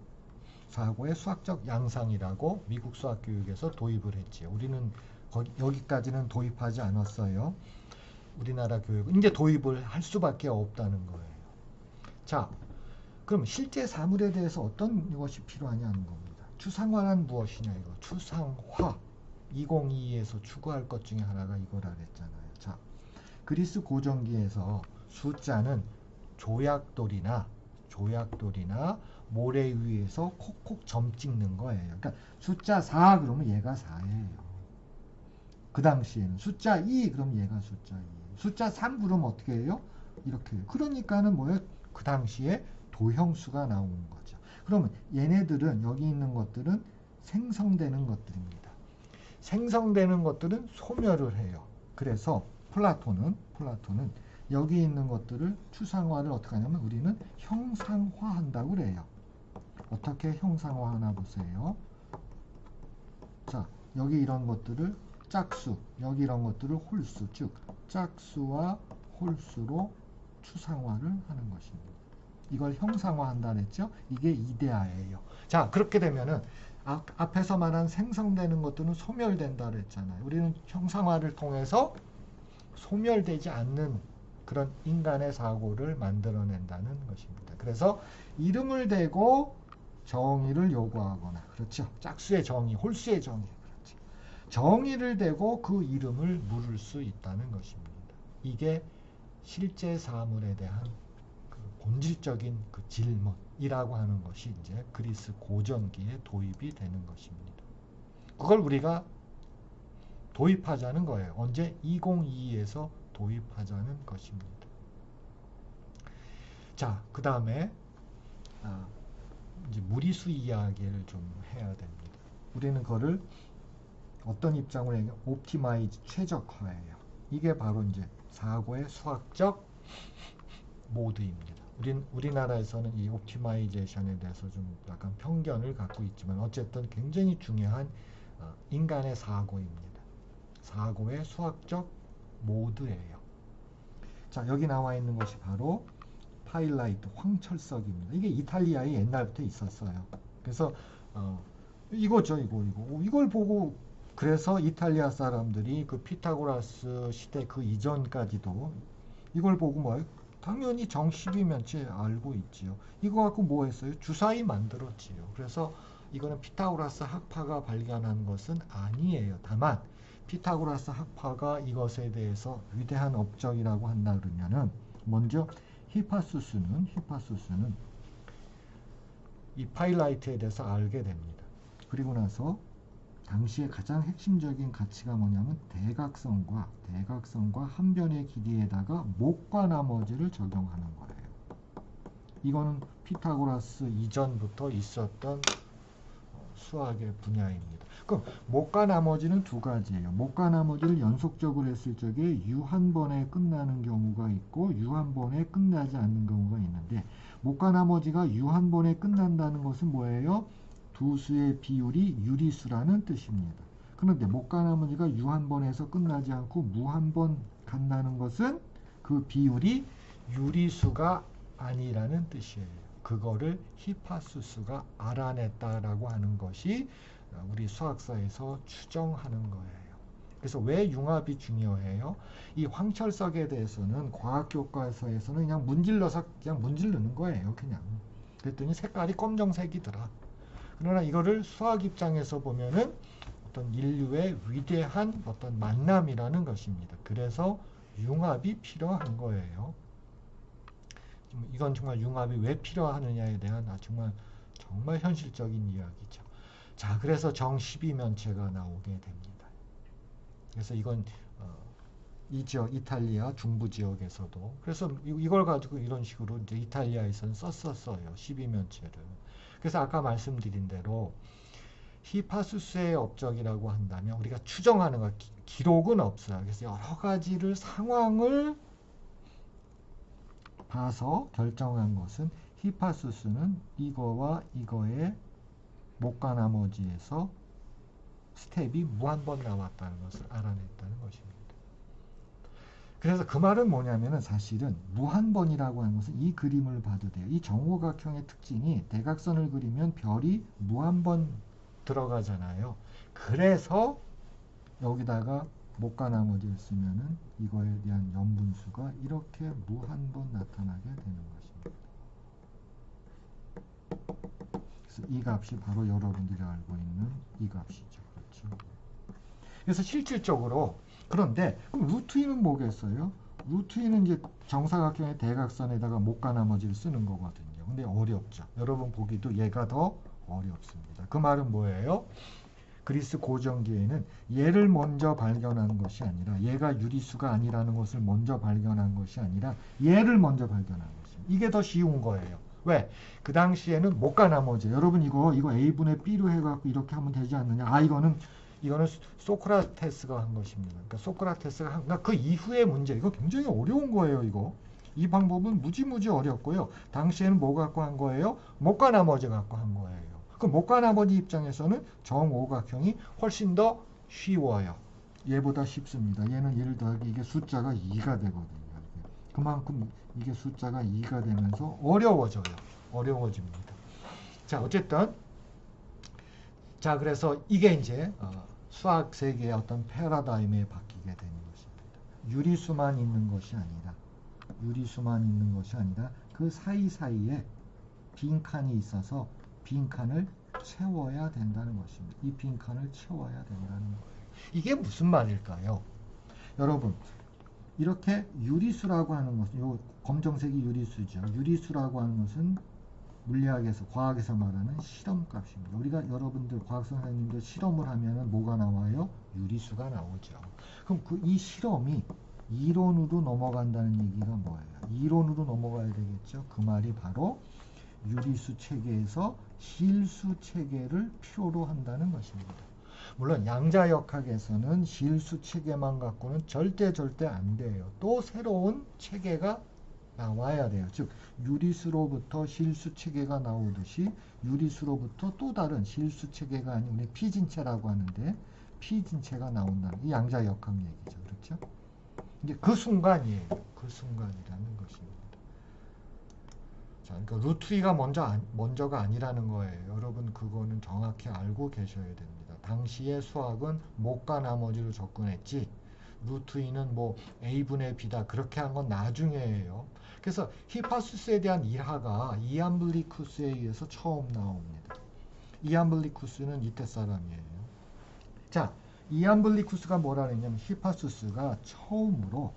사고의 수학적 양상이라고 미국 수학교육에서 도입을 했지요. 우리는 여기까지는 도입하지 않았어요. 우리나라 교육은 이제 도입을 할 수밖에 없다는 거예요. 자, 그럼 실제 사물에 대해서 어떤 것이 필요하냐는 겁니다. 추상화란 무엇이냐 이거. 추상화 2022에서 추구할 것 중에 하나가 이거라 그랬잖아요. 자, 그리스 고전기에서 숫자는 조약돌이나 모래 위에서 콕콕 점 찍는 거예요. 그러니까 숫자 4 그러면 얘가 4예요. 그 당시에는 숫자 2 그러면 얘가 숫자 2. 숫자 3 그러면 어떻게 해요? 이렇게 해요. 그러니까는 뭐예요? 그 당시에 도형수가 나오는 거죠. 그러면 얘네들은, 여기 있는 것들은 생성되는 것들입니다. 생성되는 것들은 소멸을 해요. 그래서 플라톤은 여기 있는 것들을 추상화를 어떻게 하냐면 우리는 형상화한다고 그래요. 어떻게 형상화하나 보세요. 자, 여기 이런 것들을 짝수, 여기 이런 것들을 홀수, 즉 짝수와 홀수로 추상화를 하는 것입니다. 이걸 형상화한다 그랬죠? 이게 이데아예요. 자, 그렇게 되면은 앞에서 말한 생성되는 것들은 소멸된다 그랬잖아요. 우리는 형상화를 통해서 소멸되지 않는 그런 인간의 사고를 만들어낸다는 것입니다. 그래서 이름을 대고 정의를 요구하거나, 그렇죠? 짝수의 정의, 홀수의 정의, 그렇죠? 정의를 대고 그 이름을 물을 수 있다는 것입니다. 이게 실제 사물에 대한 그 본질적인 그 질문이라고 하는 것이 이제 그리스 고전기에 도입이 되는 것입니다. 그걸 우리가 도입하자는 거예요. 언제? 2022에서 도입하자는 것입니다. 자, 그 다음에 이제 무리수 이야기를 좀 해야 됩니다. 우리는 그거를 어떤 입장으로 얘기하면 옵티마이즈, 최적화예요. 이게 바로 이제 사고의 수학적 모드입니다. 우리나라에서는 이 옵티마이제이션에 대해서 좀 약간 편견을 갖고 있지만 어쨌든 굉장히 중요한 인간의 사고입니다. 사고의 수학적 모드예요. 자, 여기 나와 있는 것이 바로 파일라이트, 황철석입니다. 이게 이탈리아에 옛날부터 있었어요. 그래서 이거죠, 이걸 보고 그래서 이탈리아 사람들이 그 피타고라스 시대 그 이전까지도 이걸 보고 뭐 당연히 정 12면체 알고 있지요. 이거 갖고 뭐 했어요? 주사위 만들었지요. 그래서 이거는 피타고라스 학파가 발견한 것은 아니에요. 다만 피타고라스 학파가 이것에 대해서 위대한 업적이라고 한다 그러면은 먼저 히파수스는 이 파일라이트에 대해서 알게 됩니다. 그리고 나서 당시에 가장 핵심적인 가치가 뭐냐면 대각선과 한 변의 길이에다가 목과 나머지를 적용하는 거예요. 이거는 피타고라스 이전부터 있었던 수학의 분야입니다. 그럼 목과 나머지는 두 가지예요. 목과 나머지를 연속적으로 했을 적에 u 한 번에 끝나는 경우가 있고 u 한 번에 끝나지 않는 경우가 있는데 목과 나머지가 u 한 번에 끝난다는 것은 뭐예요? 두 수의 비율이 유리수라는 뜻입니다. 그런데 목과 나머지가 u 한 번에서 끝나지 않고 무 한 번 간다는 것은 그 비율이 유리수가 아니라는 뜻이에요. 그거를 히파수스가 알아냈다라고 하는 것이 우리 수학사에서 추정하는 거예요. 그래서 왜 융합이 중요해요? 이 황철석에 대해서는 과학교과서에서는 그냥 문질러서 그냥 문지르는 거예요. 그냥. 그랬더니 색깔이 검정색이더라. 그러나 이거를 수학 입장에서 보면은 어떤 인류의 위대한 어떤 만남이라는 것입니다. 그래서 융합이 필요한 거예요. 이건 정말 융합이 왜 필요하느냐에 대한 정말 현실적인 이야기죠. 자, 그래서 정 12면체가 나오게 됩니다. 그래서 이건 이 지역 이탈리아 중부 지역에서도 그래서 이걸 가지고 이런 식으로 이제 이탈리아에서는 썼었어요. 12면체를. 그래서 아까 말씀드린 대로 히파수스의 업적이라고 한다면 우리가 추정하는 것, 기록은 없어요. 그래서 여러 가지를 상황을 봐서 결정한 것은 히파수스는 이거와 이거의 목과 나머지에서 스텝이 무한번 나왔다는 것을 알아냈다는 것입니다. 그래서 그 말은 뭐냐면은 사실은 무한번이라고 하는 것은 이 그림을 봐도 돼요. 이 정오각형의 특징이 대각선을 그리면 별이 무한번 들어가잖아요. 그래서 여기다가 목과 나머지를 쓰면은 이거에 대한 연분수가 이렇게 무한번 나타나게 되는 것입니다. 그래서 이 값이 바로 여러분들이 알고 있는 이 값이죠. 그렇죠? 그래서 실질적으로 그런데 그럼 루트 2는 뭐겠어요? 루트 2는 이제 정사각형의 대각선에다가 목과 나머지를 쓰는 거거든요. 근데 어렵죠. 여러분 보기도 얘가 더 어렵습니다. 그 말은 뭐예요? 그리스 고전기에는 얘를 먼저 발견한 것이 아니라 얘가 유리수가 아니라는 것을 먼저 발견한 것이 아니라 얘를 먼저 발견한 것입니다. 이게 더 쉬운 거예요. 왜? 그 당시에는 목과 나머지 여러분 이거 A분의 B로 해갖고 이렇게 하면 되지 않느냐. 이거는 소크라테스가 한 것입니다. 그러니까 소크라테스가 그러니까 그 이후의 문제 이거 굉장히 어려운 거예요. 이 방법은 무지무지 어렵고요. 당시에는 뭐 갖고 한 거예요? 목과 나머지 갖고 한 거예요. 그 목과 나머지 입장에서는 정오각형이 훨씬 더 쉬워요. 얘보다 쉽습니다. 얘는 1 더하기 이게 숫자가 2가 되거든요. 그만큼 이게 숫자가 2가 되면서 어려워집니다. 자, 어쨌든 자, 그래서 이게 이제 수학 세계의 어떤 패러다임에 바뀌게 되는 것입니다. 유리수만 있는 것이 아니라 그 사이사이에 빈칸이 있어서 빈칸을 채워야 된다는 것입니다. 이 빈칸을 채워야 된다는 거예요. 이게 무슨 말일까요? 여러분, 이렇게 유리수라고 하는 것은 요 검정색이 유리수죠. 유리수라고 하는 것은 물리학에서 과학에서 말하는 실험값입니다. 우리가 여러분들 과학 선생님들 실험을 하면은 뭐가 나와요? 유리수가 나오죠. 그럼 이 실험이 이론으로 넘어간다는 얘기가 뭐예요? 이론으로 넘어가야 되겠죠. 그 말이 바로 유리수 체계에서 실수 체계를 필요로 한다는 것입니다. 물론 양자역학에서는 실수 체계만 갖고는 절대 안 돼요. 또 새로운 체계가 나와야 돼요. 즉 유리수로부터 실수 체계가 나오듯이 유리수로부터 또 다른 실수 체계가 아닌 우리 피진체라고 하는데 피진체가 나온다는 이 양자역학 얘기죠. 그렇죠? 이제 그 순간이에요. 그 순간이라는 것입니다. 자, 그러니까 루트 2가 먼저가 아니라는 거예요. 여러분 그거는 정확히 알고 계셔야 됩니다. 당시의 수학은 못과 나머지로 접근했지 루트 2는 뭐 a분의 b다 그렇게 한 건 나중에예요. 그래서 히파수스에 대한 일화가 이암블리쿠스에 의해서 처음 나옵니다. 이암블리쿠스는 이때 사람이에요. 자, 이암블리쿠스가 뭐라 그랬냐면 히파수스가 처음으로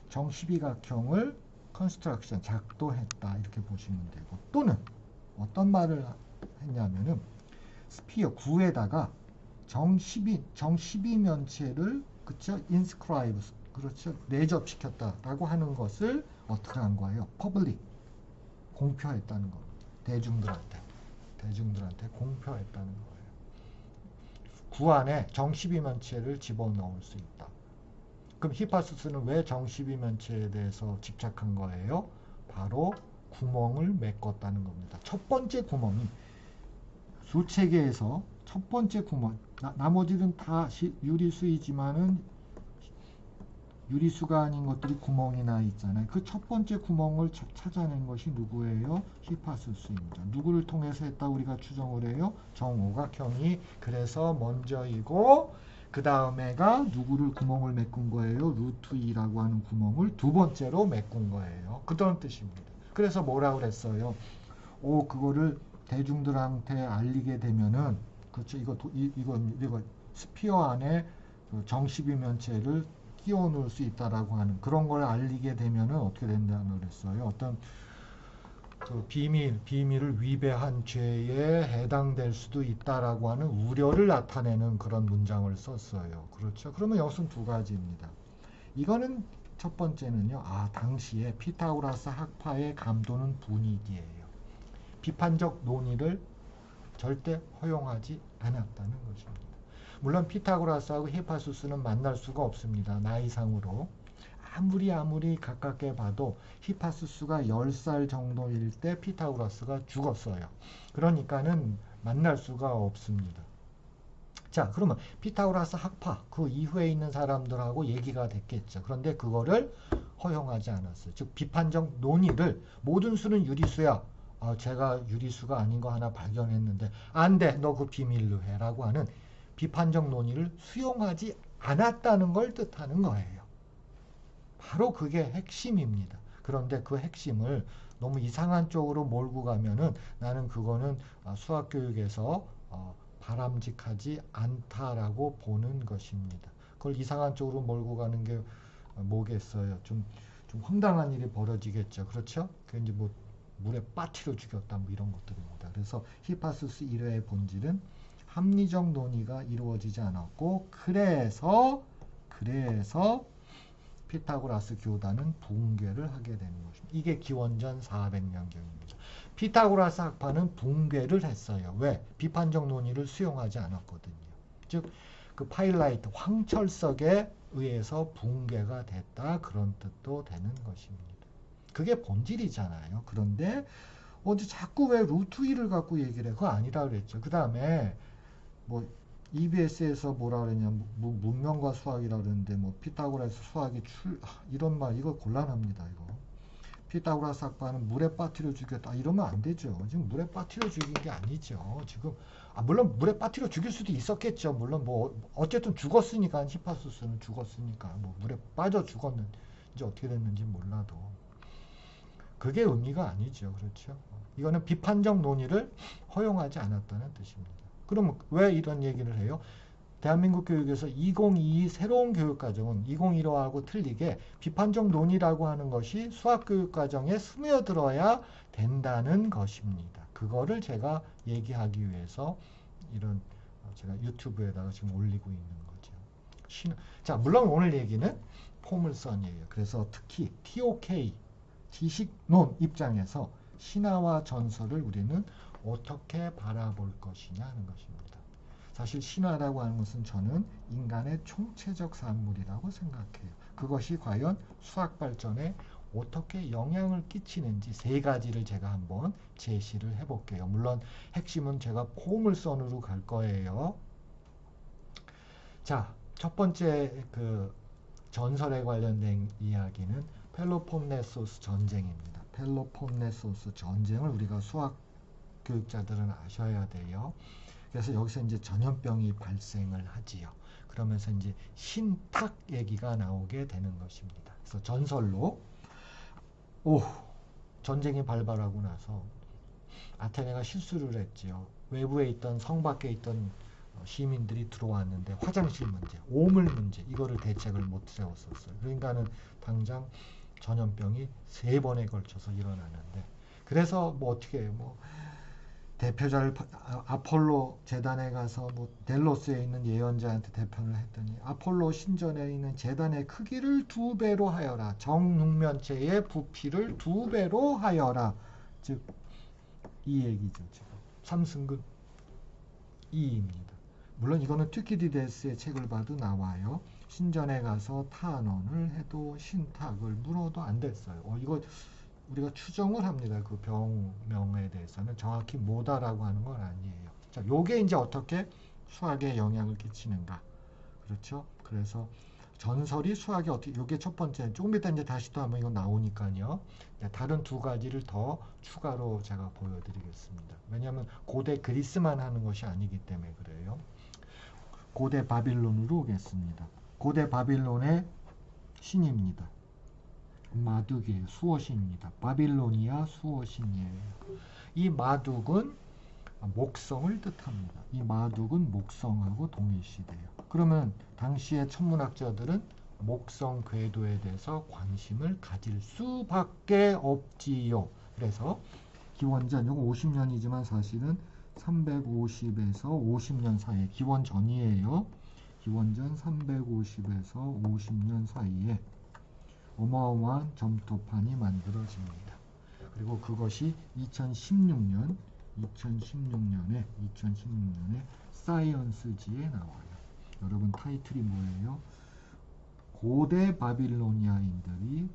정십이각형을 컨스트럭션 작도했다 이렇게 보시면 되고 또는 어떤 말을 했냐면은 스피어 9에다가 정십이면체를 그쵸 인스크라이브 그렇죠 내접시켰다라고 하는 것을 어떻게 한 거예요? 퍼블릭 공표했다는 겁니다. 대중들한테 공표했다는 거예요. 구 안에 정십이면체를 집어넣을 수 있다. 그럼 히파수스는 왜 정십이면체에 대해서 집착한 거예요? 바로 구멍을 메꿨다는 겁니다. 첫 번째 구멍이 수체계에서 첫 번째 구멍, 나머지는 다 유리수이지만은 유리수가 아닌 것들이 구멍이 나 있잖아요. 그 첫 번째 구멍을 찾아낸 것이 누구예요? 히파수스입니다. 누구를 통해서 했다 우리가 추정을 해요? 정오각형이 그래서 먼저이고 그 다음에가 누구를 구멍을 메꾼 거예요? 루트 2라고 하는 구멍을 두 번째로 메꾼 거예요. 그런 뜻입니다. 그래서 뭐라고 그랬어요? 그거를 대중들한테 알리게 되면은 그렇죠. 이거 스피어 안에 그 정십이면체를 끼워 넣을 수 있다라고 하는 그런 걸 알리게 되면은 어떻게 된다고 그랬어요? 어떤 그 비밀을 위배한 죄에 해당될 수도 있다라고 하는 우려를 나타내는 그런 문장을 썼어요. 그렇죠? 그러면 여기서 두 가지입니다. 이거는 첫 번째는요. 당시에 피타고라스 학파의 감도는 분위기예요. 비판적 논의를 절대 허용하지 않았다는 것입니다. 물론 피타고라스하고 히파수스는 만날 수가 없습니다. 나이상으로. 아무리 가깝게 봐도 히파수스가 10살 정도일 때 피타고라스가 죽었어요. 그러니까는 만날 수가 없습니다. 자, 그러면 피타고라스 학파 그 이후에 있는 사람들하고 얘기가 됐겠죠. 그런데 그거를 허용하지 않았어요. 즉 비판적 논의를 모든 수는 유리수야. 제가 유리수가 아닌 거 하나 발견했는데 안 돼. 너 그 비밀로 해. 라고 하는 비판적 논의를 수용하지 않았다는 걸 뜻하는 거예요. 바로 그게 핵심입니다. 그런데 그 핵심을 너무 이상한 쪽으로 몰고 가면은 나는 그거는 수학교육에서 바람직하지 않다라고 보는 것입니다. 그걸 이상한 쪽으로 몰고 가는 게 뭐겠어요? 좀 황당한 일이 벌어지겠죠. 그렇죠? 그 이제 뭐 물에 빠뜨려 죽였다 뭐 이런 것들입니다. 그래서 히파수스 1회의 본질은 합리적 논의가 이루어지지 않았고 그래서 피타고라스 교단은 붕괴를 하게 되는 것입니다. 이게 기원전 400년경입니다. 피타고라스 학파는 붕괴를 했어요. 왜? 비판적 논의를 수용하지 않았거든요. 즉 그 파일라이트 황철석에 의해서 붕괴가 됐다 그런 뜻도 되는 것입니다. 그게 본질이잖아요. 그런데 언제 자꾸 왜 루트 2를 갖고 얘기를 해? 그거 아니라 그랬죠. 그 다음에 뭐 EBS에서 뭐라 그랬냐 문명과 수학이라 그러는데 뭐 피타고라스 수학이 이런 말 이거 곤란합니다. 이거 피타고라스 학파는 물에 빠뜨려 죽였다 이러면 안 되죠. 지금 물에 빠뜨려 죽인 게 아니죠. 지금 물론 물에 빠뜨려 죽일 수도 있었겠죠. 물론 뭐 어쨌든 죽었으니까 히파수스는 죽었으니까 뭐 물에 빠져 죽었는지 어떻게 됐는지 몰라도 그게 의미가 아니죠. 그렇죠? 이거는 비판적 논의를 허용하지 않았다는 뜻입니다. 그럼 왜 이런 얘기를 해요? 대한민국 교육에서 2022 새로운 교육과정은 2015하고 틀리게 비판적 논의라고 하는 것이 수학교육과정에 스며들어야 된다는 것입니다. 그거를 제가 얘기하기 위해서 이런 제가 유튜브에다가 지금 올리고 있는 거죠. 자, 물론 오늘 얘기는 포물선이에요. 그래서 특히 TOK, 지식론 입장에서 신화와 전설을 우리는 어떻게 바라볼 것이냐 하는 것입니다. 사실 신화라고 하는 것은 저는 인간의 총체적 산물이라고 생각해요. 그것이 과연 수학 발전에 어떻게 영향을 끼치는지 세 가지를 제가 한번 제시를 해볼게요. 물론 핵심은 제가 포물선으로 갈 거예요. 자, 첫 번째 그 전설에 관련된 이야기는 펠로폰네소스 전쟁입니다. 펠로폰네소스 전쟁을 우리가 수학 교육자들은 아셔야 돼요. 그래서 여기서 이제 전염병이 발생을 하지요. 그러면서 이제 신탁 얘기가 나오게 되는 것입니다. 그래서 전설로 전쟁이 발발하고 나서 아테네가 실수를 했지요. 외부에 있던 성 밖에 있던 시민들이 들어왔는데 화장실 문제, 오물 문제 이거를 대책을 못 세웠었어요. 그러니까는 당장 전염병이 3번에 걸쳐서 일어나는데 그래서 뭐 어떻게 뭐 대표자를 아폴로 재단에 가서 뭐 델로스에 있는 예언자한테 대표를 했더니 아폴로 신전에 있는 재단의 크기를 2배로 하여라. 정육면체의 부피를 2배로 하여라. 즉 이 얘기죠. 지금 삼승근 2입니다. 물론 이거는 튜키디데스의 책을 봐도 나와요. 신전에 가서 탄원을 해도 신탁을 물어도 안 됐어요. 이거 우리가 추정을 합니다. 그 병명에 대해서는 정확히 뭐다라고 하는 건 아니에요. 자, 요게 이제 어떻게 수학에 영향을 끼치는가. 그렇죠? 그래서 전설이 수학에 어떻게, 요게 첫 번째, 조금 이따 이제 다시 또 한번 이거 나오니까요. 다른 두 가지를 더 추가로 제가 보여드리겠습니다. 왜냐하면 고대 그리스만 하는 것이 아니기 때문에 그래요. 고대 바빌론으로 오겠습니다. 고대 바빌론의 신입니다. 마둑이에요. 수호신입니다. 바빌로니아 수호신이에요. 이 마둑은 목성을 뜻합니다. 이 마둑은 목성하고 동일시돼요. 그러면 당시의 천문학자들은 목성 궤도에 대해서 관심을 가질 수밖에 없지요. 그래서 기원전, 이거 50년이지만 사실은 350에서 50년 사이에, 기원전이에요. 기원전 350에서 50년 사이에 어마어마한 점토판이 만들어집니다. 그리고 그것이 2016년에 사이언스지에 나와요. 여러분 타이틀이 뭐예요? 고대 바빌로니아인들이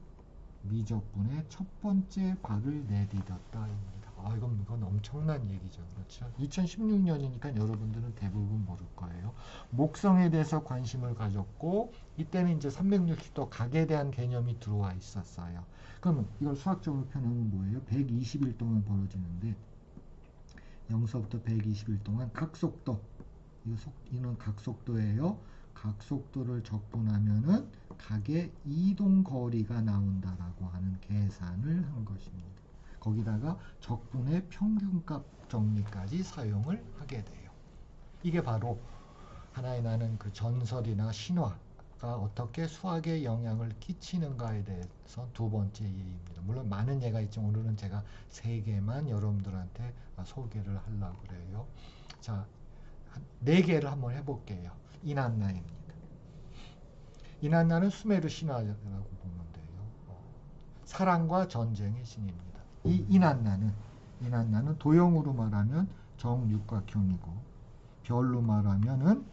미적분의 첫 번째 발을 내디뎠다입니다. 이건 엄청난 얘기죠. 그렇죠? 2016년이니까 여러분들은 대부분 모를 거예요. 목성에 대해서 관심을 가졌고 이때는 이제 360도 각에 대한 개념이 들어와 있었어요. 그러면 이걸 수학적으로 표현하면 뭐예요? 120일 동안 벌어지는데 0서부터 120일 동안 각속도, 이는 각속도예요. 각속도를 적분하면은 각의 이동거리가 나온다라고 하는 계산을 한 것입니다. 거기다가 적분의 평균값 정리까지 사용을 하게 돼요. 이게 바로 하나에 나는 그 전설이나 신화가 어떻게 수학에 영향을 끼치는가에 대해서 두 번째 예입니다. 물론 많은 예가 있지만 오늘은 제가 3개만 여러분들한테 소개를 하려고 그래요. 자, 4개를 한번 해볼게요. 이난나입니다. 이난나는 수메르 신화라고 보면 돼요. 사랑과 전쟁의 신입니다. 이 이난나는 도형으로 말하면 정육각형이고 별로 말하면은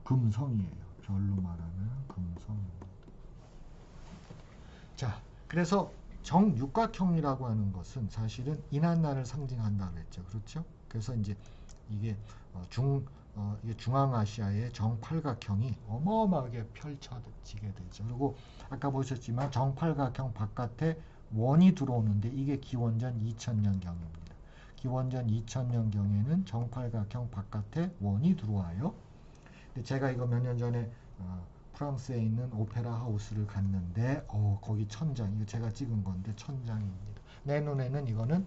금성이에요. 별로 말하면 금성입니다. 자, 그래서 정육각형이라고 하는 것은 사실은 이난나를 상징한다고 했죠. 그렇죠? 그래서 이제 이게 중앙아시아의 정팔각형이 어마어마하게 펼쳐지게 되죠. 그리고 아까 보셨지만 정팔각형 바깥에 원이 들어오는데 이게 기원전 2000년경입니다. 기원전 2000년경에는 정팔각형 바깥에 원이 들어와요. 근데 제가 이거 몇 년 전에 프랑스에 있는 오페라 하우스를 갔는데 거기 천장, 이거 제가 찍은 건데 천장입니다. 내 눈에는 이거는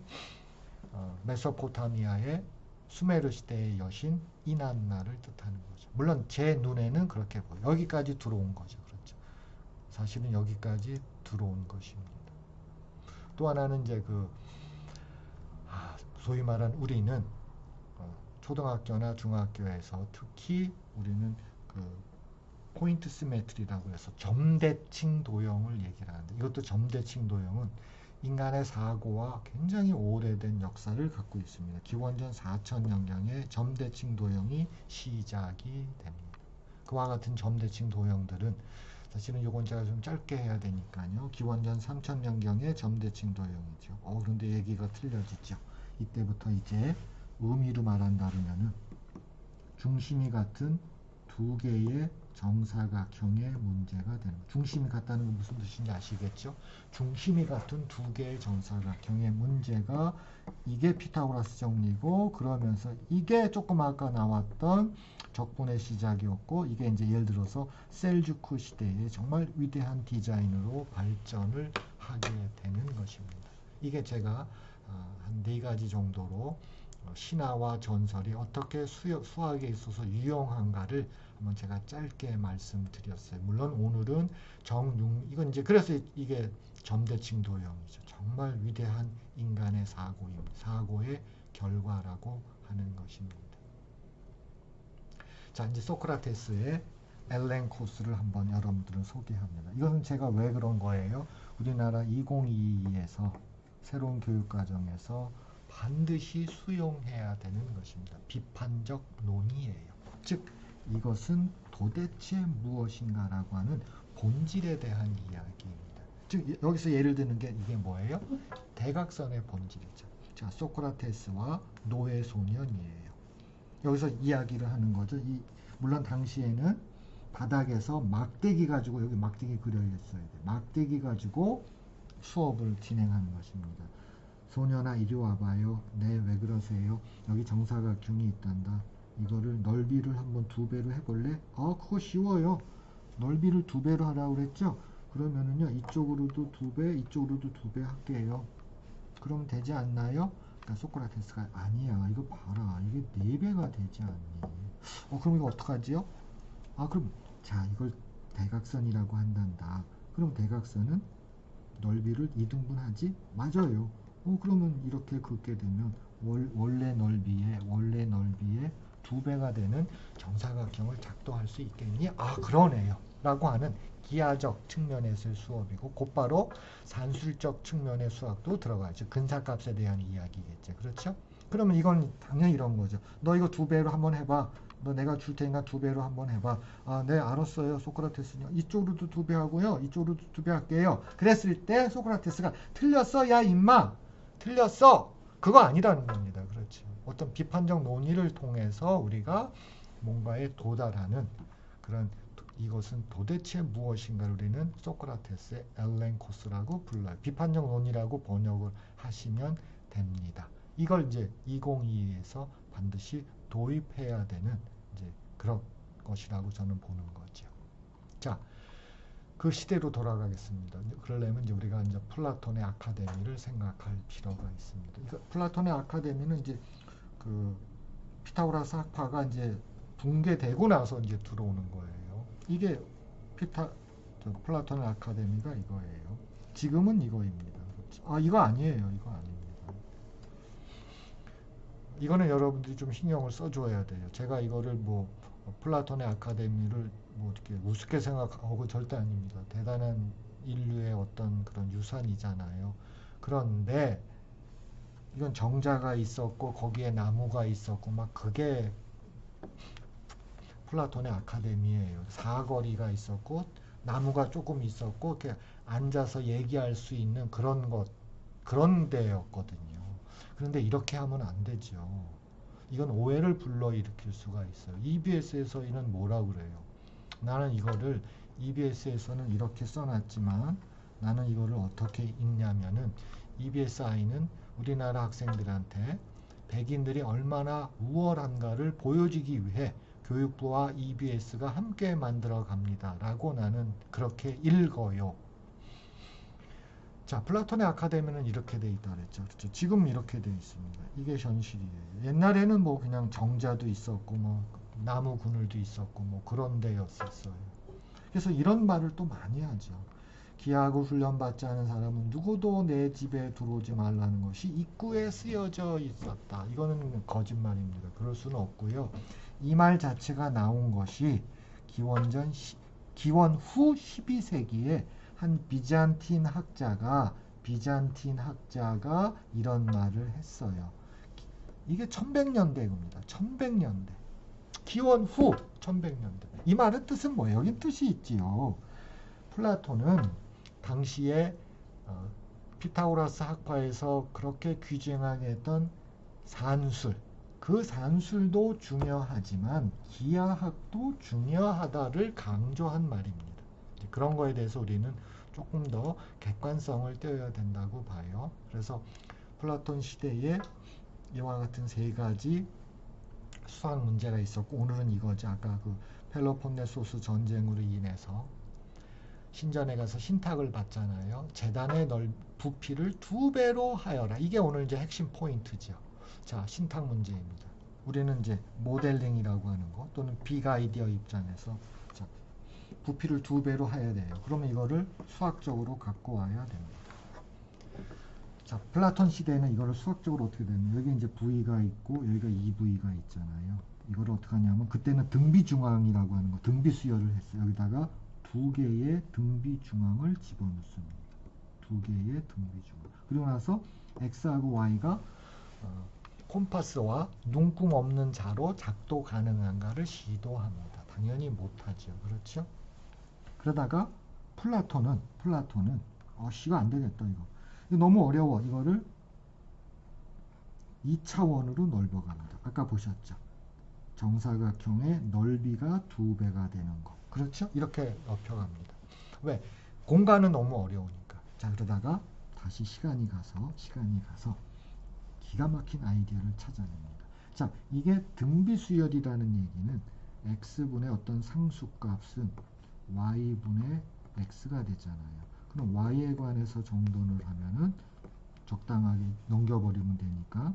메소포타미아의 수메르 시대의 여신 이난나를 뜻하는 거죠. 물론 제 눈에는 그렇게 보여. 여기까지 들어온 거죠. 그렇죠. 사실은 여기까지 들어온 것입니다. 또 하나는 이제 소위 말한 우리는 초등학교나 중학교에서 특히 우리는 포인트 시메트리라고 해서 점대칭 도형을 얘기를 하는데, 이것도 점대칭 도형은 인간의 사고와 굉장히 오래된 역사를 갖고 있습니다. 기원전 4000년경에 점대칭 도형이 시작이 됩니다. 그와 같은 점대칭 도형들은 사실은 요건 제가 좀 짧게 해야 되니까요. 기원전 3000년경의 점대칭 도형이죠. 그런데 얘기가 틀려지죠. 이때부터 이제 의미로 말한다면은 중심이 같은 두 개의 정사각형의 문제가 되는 거예요. 중심이 같다는 건 무슨 뜻인지 아시겠죠? 중심이 같은 두 개의 정사각형의 문제가, 이게 피타고라스 정리고, 그러면서 이게 조금 아까 나왔던 적분의 시작이었고, 이게 이제 예를 들어서 셀주크 시대의 정말 위대한 디자인으로 발전을 하게 되는 것입니다. 이게 제가 한 4가지 정도로 신화와 전설이 어떻게 수학에 있어서 유용한가를 한번 제가 짧게 말씀드렸어요. 물론 오늘은 이건 이제 그래서 이게 점대칭 도형이죠. 정말 위대한 인간의 사고입니다. 사고의 결과라고 하는 것입니다. 자, 이제 소크라테스의 엘렌 코스를 한번 여러분들은 소개합니다. 이것은 제가 왜 그런 거예요? 우리나라 2022에서 새로운 교육과정에서 반드시 수용해야 되는 것입니다. 비판적 논의예요. 즉 이것은 도대체 무엇인가라고 하는 본질에 대한 이야기입니다. 즉 여기서 예를 드는 게 이게 뭐예요? 대각선의 본질이죠. 자, 소크라테스와 노예 소년이에요. 여기서 이야기를 하는 거죠. 물론 당시에는 바닥에서 막대기 가지고, 여기 막대기 그려 있어야 돼. 막대기 가지고 수업을 진행하는 것입니다. 소년아 이리 와봐요. 네, 왜 그러세요? 여기 정사각형이 있단다. 이거를 넓이를 한번 2배로 해볼래? 그거 쉬워요. 넓이를 2배로 하라고 그랬죠? 그러면은요, 이쪽으로도 2배, 이쪽으로도 2배 할게요. 그러면 되지 않나요? 그러니까 소크라테스가 아니야. 이거 봐라. 이게 4배가 되지 않니? 그럼 이거 어떡하지요? 그럼 자, 이걸 대각선이라고 한단다. 그럼 대각선은 넓이를 2등분하지? 맞아요. 그러면 이렇게 긋게 되면 원래 넓이에 2배가 되는 정사각형을 작동할 수 있겠니? 그러네요. 라고 하는 기하적 측면에서의 수업이고, 곧바로 산술적 측면의 수학도 들어가죠. 근사값에 대한 이야기겠죠. 그렇죠? 그러면 이건 당연히 이런 거죠. 너 이거 2배로 한번 해봐. 너 내가 줄 테니까 2배로 한번 해봐. 네, 알았어요. 소크라테스요. 이쪽으로도 2배 하고요. 이쪽으로도 2배 할게요. 그랬을 때 소크라테스가 틀렸어? 야, 임마! 틀렸어! 그거 아니라는 겁니다. 그렇죠. 어떤 비판적 논의를 통해서 우리가 뭔가에 도달하는 그런, 이것은 도대체 무엇인가를 우리는 소크라테스의 엘렌 코스라고 불러요. 비판적 논의라고 번역을 하시면 됩니다. 이걸 이제 2022에서 반드시 도입해야 되는 이제 그런 것이라고 저는 보는 거죠. 자, 그 시대로 돌아가겠습니다. 그러려면 이제 우리가 이제 플라톤의 아카데미를 생각할 필요가 있습니다. 그러니까 플라톤의 아카데미는 이제 피타고라스 학파가 이제 붕괴되고 나서 이제 들어오는 거예요. 이게 플라톤의 아카데미가 이거예요. 지금은 이거입니다. 그렇죠? 이거 아니에요. 이거 아닙니다. 이거는 여러분들이 좀 신경을 써줘야 돼요. 제가 이거를 플라톤의 아카데미를 이렇게 우습게 생각하고 절대 아닙니다. 대단한 인류의 어떤 그런 유산이잖아요. 그런데 이건 정자가 있었고 거기에 나무가 있었고 막 그게 플라톤의 아카데미예요. 사거리가 있었고 나무가 조금 있었고 이렇게 앉아서 얘기할 수 있는 그런 데였거든요. 그런데 이렇게 하면 안 되죠. 이건 오해를 불러일으킬 수가 있어요. EBS에서는 뭐라 그래요? 나는 이거를 EBS에서는 이렇게 써놨지만 나는 이거를 어떻게 읽냐면은 EBSI는 우리나라 학생들한테 백인들이 얼마나 우월한가를 보여주기 위해 교육부와 EBS가 함께 만들어 갑니다. 라고 나는 그렇게 읽어요. 자, 플라톤의 아카데미는 이렇게 돼 있다 그랬죠. 그렇죠? 지금 이렇게 돼 있습니다. 이게 현실이에요. 옛날에는 뭐 그냥 정자도 있었고 뭐 나무 그늘도 있었고 뭐 그런 데였었어요. 그래서 이런 말을 또 많이 하죠. 기하학을 훈련받지 않은 사람은 누구도 내 집에 들어오지 말라는 것이 입구에 쓰여져 있었다. 이거는 거짓말입니다. 그럴 수는 없고요. 이 말 자체가 나온 것이 기원 후 12세기에 한 비잔틴 학자가 이런 말을 했어요. 이게 1100년대입니다. 1100년대. 기원 후 1100년대. 이 말의 뜻은 뭐예요? 여기 뜻이 있지요. 플라톤은 당시에 피타고라스 학파에서 그렇게 귀중하게 했던 산술, 그 산술도 중요하지만 기하학도 중요하다를 강조한 말입니다. 그런 거에 대해서 우리는 조금 더 객관성을 떼어야 된다고 봐요. 그래서 플라톤 시대에 이와 같은 세 가지 수학 문제가 있었고, 오늘은 이거죠. 아까 그 펠로폰네소스 전쟁으로 인해서 신전에 가서 신탁을 받잖아요. 재단의 부피를 2배로 하여라. 이게 오늘 이제 핵심 포인트죠. 자, 신탁 문제입니다. 우리는 이제 모델링이라고 하는 거 또는 빅 아이디어 입장에서 자, 부피를 2배로 해야 돼요. 그러면 이거를 수학적으로 갖고 와야 됩니다. 자, 플라톤 시대에는 이거를 수학적으로 어떻게 되냐면 여기 이제 V가 있고 여기가 2V가 있잖아요. 이거를 어떻게 하냐면 그때는 등비중앙이라고 하는 거, 등비수열을 했어요. 여기다가 2개의 등비중앙을 집어넣습니다. 2개의 등비중앙. 그리고 나서 X하고 Y가 콤파스와 눈금 없는 자로 작도 가능한가를 시도합니다. 당연히 못하죠. 그렇죠? 그러다가 플라톤은 이거 안 되겠다. 이거 너무 어려워. 이거를 2차원으로 넓어갑니다. 아까 보셨죠? 정사각형의 넓이가 2배가 되는 거. 그렇죠? 이렇게 넓혀갑니다. 왜? 공간은 너무 어려우니까. 자, 그러다가 다시 시간이 가서 기가 막힌 아이디어를 찾아냅니다. 자, 이게 등비수열이라는 얘기는 x분의 어떤 상수값은 y분의 x가 되잖아요. 그럼 y에 관해서 정돈을 하면은 적당하게 넘겨버리면 되니까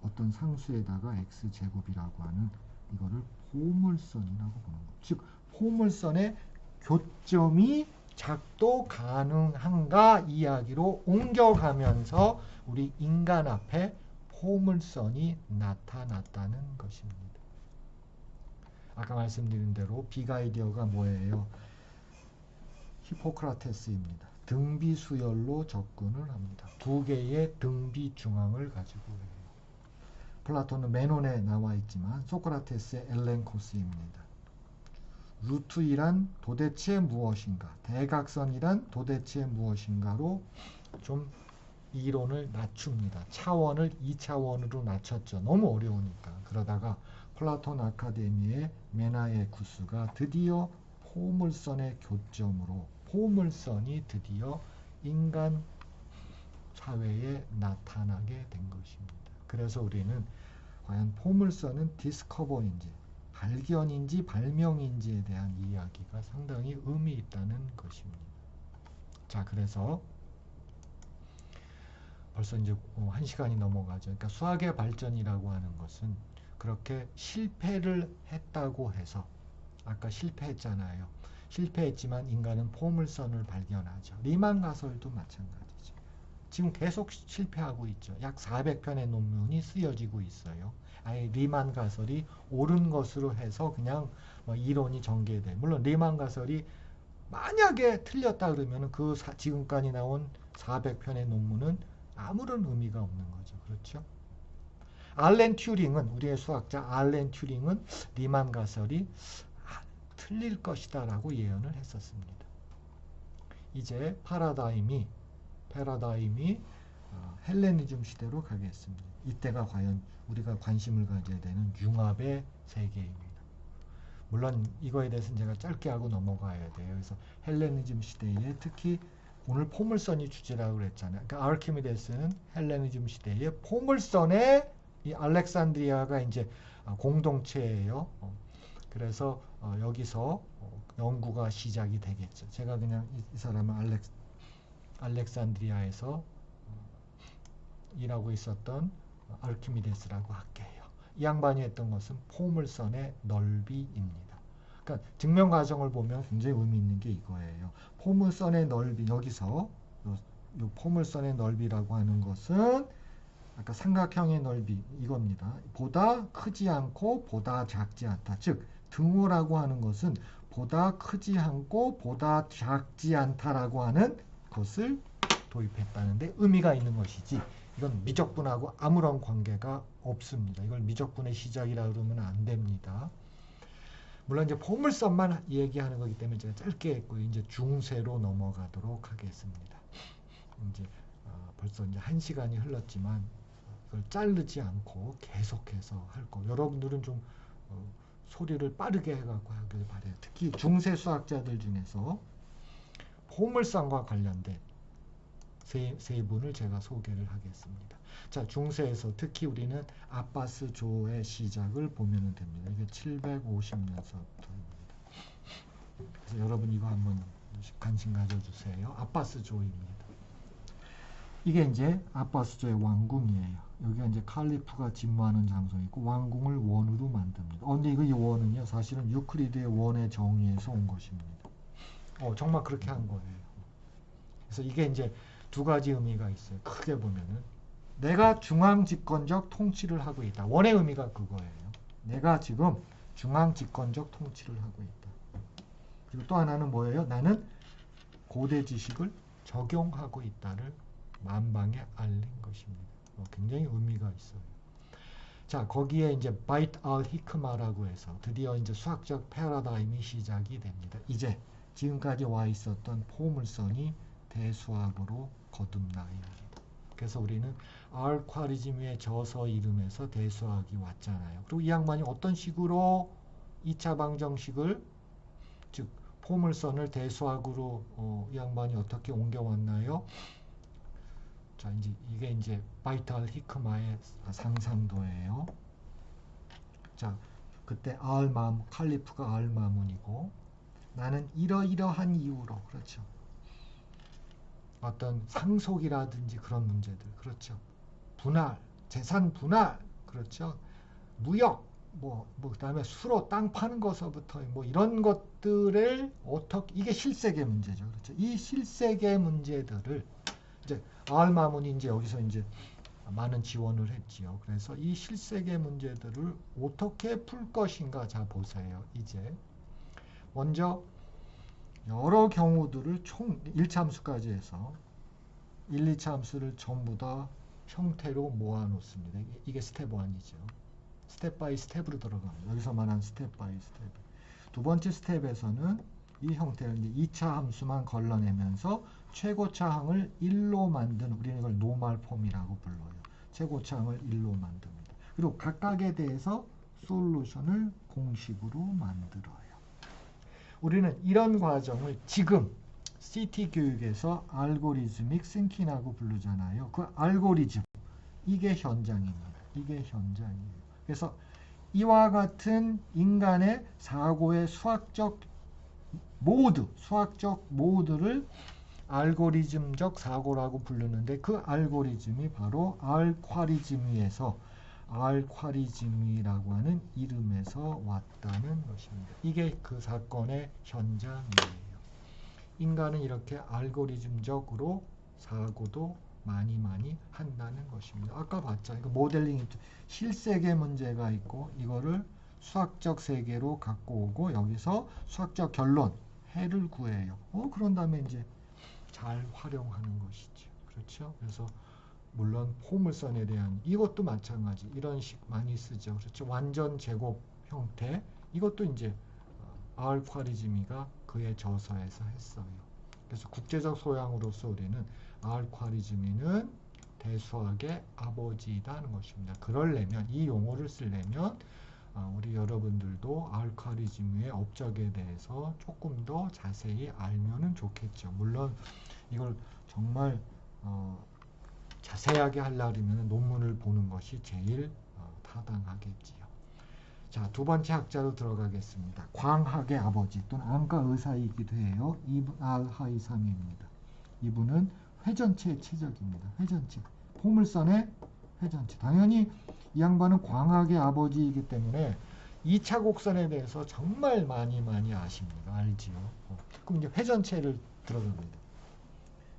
어떤 상수에다가 x제곱이라고 하는 이거를 포물선이라고 보는 거죠. 즉 포물선의 교점이 작도 가능한가 이야기로 옮겨가면서 우리 인간 앞에 포물선이 나타났다는 것입니다. 아까 말씀드린 대로 빅 아이디어가 뭐예요? 히포크라테스입니다. 등비수열로 접근을 합니다. 2개의 등비중앙을 가지고 해요. 플라톤은 메논에 나와 있지만 소크라테스의 엘렌코스입니다. 루트 1란 도대체 무엇인가, 대각선이란 도대체 무엇인가로 좀 이론을 낮춥니다. 차원을 2차원으로 낮췄죠. 너무 어려우니까. 그러다가 플라톤 아카데미의 메나에쿠스가 드디어 포물선의 교점으로 포물선이 드디어 인간 사회에 나타나게 된 것입니다. 그래서 우리는 과연 포물선은 디스커버인지 발견인지 발명인지에 대한 이야기가 상당히 의미 있다는 것입니다. 자, 그래서 벌써 이제 1시간이 넘어가죠. 그러니까 수학의 발전이라고 하는 것은 그렇게 실패를 했다고 해서, 아까 실패했잖아요. 실패했지만 인간은 포물선을 발견하죠. 리만 가설도 마찬가지죠. 지금 계속 실패하고 있죠. 약 400편의 논문이 쓰여지고 있어요. 아예 리만 가설이 옳은 것으로 해서 그냥 이론이 전개돼. 물론 리만 가설이 만약에 틀렸다 그러면 그 지금까지 나온 400편의 논문은 아무런 의미가 없는 거죠. 그렇죠? 알렌 튜링은, 우리의 수학자 알렌 튜링은 리만 가설이 틀릴 것이다 라고 예언을 했었습니다. 이제 패러다임이 헬레니즘 시대로 가겠습니다. 이때가 과연 우리가 관심을 가져야 되는 융합의 세계입니다. 물론 이거에 대해서는 제가 짧게 하고 넘어가야 돼요. 그래서 헬레니즘 시대에 특히 오늘 포물선이 주제라고 그랬잖아요. 그러니까 아르키미데스는 헬레니즘 시대에 포물선의 이 알렉산드리아가 이제 공동체예요. 그래서 여기서 연구가 시작이 되겠죠. 제가 그냥 이 사람은 알렉산드리아에서 일하고 있었던 아르키미데스라고 할게요. 이 양반이 했던 것은 포물선의 넓이입니다. 그러니까 증명 과정을 보면 굉장히 의미 있는 게 이거예요. 포물선의 넓이, 여기서 요 포물선의 넓이라고 하는 것은 아까 삼각형의 넓이 이겁니다. 보다 크지 않고 보다 작지 않다. 즉 등호라고 하는 것은 보다 크지 않고 보다 작지 않다라고 하는 것을 도입했다는데 의미가 있는 것이지 이건 미적분하고 아무런 관계가 없습니다. 이걸 미적분의 시작이라 그러면 안 됩니다. 물론 이제 포물선만 얘기하는 거기 때문에 제가 짧게 했고요. 이제 중세로 넘어가도록 하겠습니다. 이제 벌써 이제 1시간이 흘렀지만 그걸 자르지 않고 계속해서 할 거. 여러분들은 좀 소리를 빠르게 해갖고 하길 바래요. 특히 중세 수학자들 중에서 포물선과 관련된 세 분을 제가 소개를 하겠습니다. 자, 중세에서 특히 우리는 아바스 조의 시작을 보면 됩니다. 이게 750년서부터입니다. 그래서 여러분 이거 한번 관심 가져주세요. 아바스 조입니다. 이게 이제 아바스 조의 왕궁이에요. 여기가 이제 칼리프가 진무하는 장소이고 왕궁을 원으로 만듭니다. 근데 이 원은요 사실은 유클리드의 원의 정의에서 온 것입니다. 정말 그렇게 한 거예요. 그래서 이게 이제 두 가지 의미가 있어요. 크게 보면은 내가 중앙 집권적 통치를 하고 있다. 원의 의미가 그거예요. 내가 지금 중앙 집권적 통치를 하고 있다. 그리고 또 하나는 뭐예요? 나는 고대 지식을 적용하고 있다를 만방에 알린 것입니다. 굉장히 의미가 있어요. 자, 거기에 이제 바이트 알 히크마라고 해서 드디어 이제 수학적 패러다임이 시작이 됩니다. 이제 지금까지 와 있었던 포물선이 대수학으로 거듭나입니다. 그래서 우리는 알콰리즘의 저서 이름에서 대수학이 왔잖아요. 그리고 이 양반이 어떤 식으로 2차 방정식을 즉 포물선을 대수학으로 이 양반이 어떻게 옮겨왔나요? 자, 이게 이제 바이탈 히크마의 상상도예요. 자, 그때 칼리프가 알마문이고 나는 이러이러한 이유로 그렇죠. 어떤 상속이라든지 그런 문제들 그렇죠. 분할, 재산 분할 그렇죠. 무역 그다음에 수로 땅 파는 것서부터 이런 것들을 어떻게 이게 실세계 문제죠. 그렇죠. 이 실세계 문제들을 이제 알마문이 이제 여기서 이제 많은 지원을 했지요. 그래서 이 실세계 문제들을 어떻게 풀 것인가 자 보세요. 이제 먼저 여러 경우들을 총 1차함수까지 해서 1, 2차함수를 전부 다 형태로 모아놓습니다. 이게 스텝 1이죠. 스텝 바이 스텝으로 들어갑니다. 여기서 말한 스텝 바이 스텝. 두 번째 스텝에서는 이 형태를 이제 2차 함수만 걸러내면서 최고차항을 1로 만든 우리는 이걸 노멀 폼이라고 불러요. 최고차항을 1로 만듭니다. 그리고 각각에 대해서 솔루션을 공식으로 만들어요. 우리는 이런 과정을 지금 CT 교육에서 알고리즘믹 싱킹이라고 부르잖아요. 그 알고리즘, 이게 현장입니다. 이게 현장이에요. 그래서 이와 같은 인간의 사고의 수학적 모드를 알고리즘적 사고라고 부르는데 그 알고리즘이 바로 알콰리즘위에서 알콰리즘위라고 하는 이름에서 왔다는 것입니다. 이게 그 사건의 현장이에요. 인간은 이렇게 알고리즘적으로 사고도 많이 한다는 것입니다. 아까 봤죠. 이거 모델링 실세계 문제가 있고 이거를 수학적 세계로 갖고 오고 여기서 수학적 결론 해를 구해요. 그런 다음에 이제 잘 활용하는 것이죠. 그렇죠? 그래서 물론 포물선에 대한 이것도 마찬가지 이런 식 많이 쓰죠. 그렇죠? 완전 제곱 형태 이것도 이제 알콰리즘이가 그의 저서에서 했어요. 그래서 국제적 소양으로서 우리는 알콰리즘이는 대수학의 아버지이다는 것입니다. 그러려면 이 용어를 쓰려면 우리 여러분들도 알콰리즘의 업적에 대해서 조금 더 자세히 알면은 좋겠죠. 물론 이걸 정말 자세하게 하려면 논문을 보는 것이 제일 타당하겠지요. 자, 두 번째 학자로 들어가겠습니다. 광학의 아버지 또는 안과 의사이기도 해요. 이븐 알 하이삼입니다. 이분은 회전체의 최적입니다. 회전체. 포물선의 회전체. 당연히 이 양반은 광학의 아버지이기 때문에 2차 곡선에 대해서 정말 많이 아십니다. 알지요. 그럼 이제 회전체를 들어갑니다.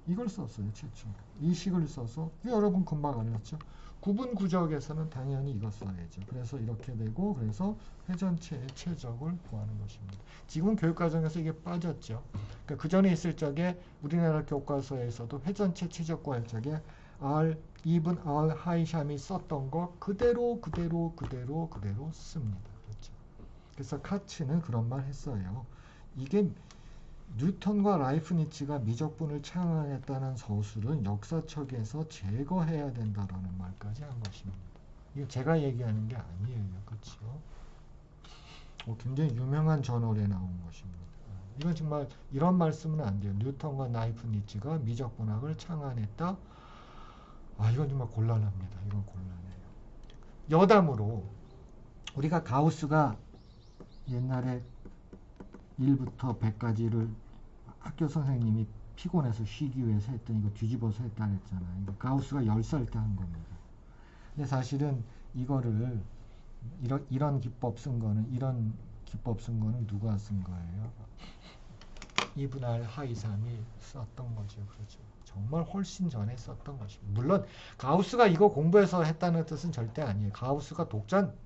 이걸 썼어요. 최초. 이 식을 써서 여러분 금방 알았죠. 구분 구적에서는 당연히 이거 써야죠. 그래서 이렇게 되고 그래서 회전체의 최적을 구하는 것입니다. 지금 교육과정에서 이게 빠졌죠. 그러니까 그 전에 있을 적에 우리나라 교과서에서도 회전체 최적 구할 적에 R, even R 하이샴이 썼던 거 그대로 씁니다. 그렇죠. 그래서 카츠는 그런 말 했어요. 이게 뉴턴과 라이프니츠가 미적분을 창안했다는 서술은 역사책에서 제거해야 된다라는 말까지 한 것입니다. 이거 제가 얘기하는 게 아니에요. 그렇죠? 굉장히 유명한 저널에 나온 것입니다. 이건 정말 이런 말씀은 안 돼요. 뉴턴과 라이프니츠가 미적분학을 창안했다. 이건 정말 곤란합니다. 이건 곤란해요. 여담으로 우리가 가우스가 옛날에 1부터 100까지를 학교 선생님이 피곤해서 쉬기 위해서 했더니 이거 뒤집어서 했다 그랬잖아요. 가우스가 10살 때 한 겁니다. 근데 사실은 이거를 이런 기법 쓴 거는 누가 쓴 거예요? 이브날 하이삼이 썼던 거죠. 그렇죠. 정말 훨씬 전에 썼던 것입니다. 물론 가우스가 이거 공부해서 했다는 뜻은 절대 아니에요. 가우스가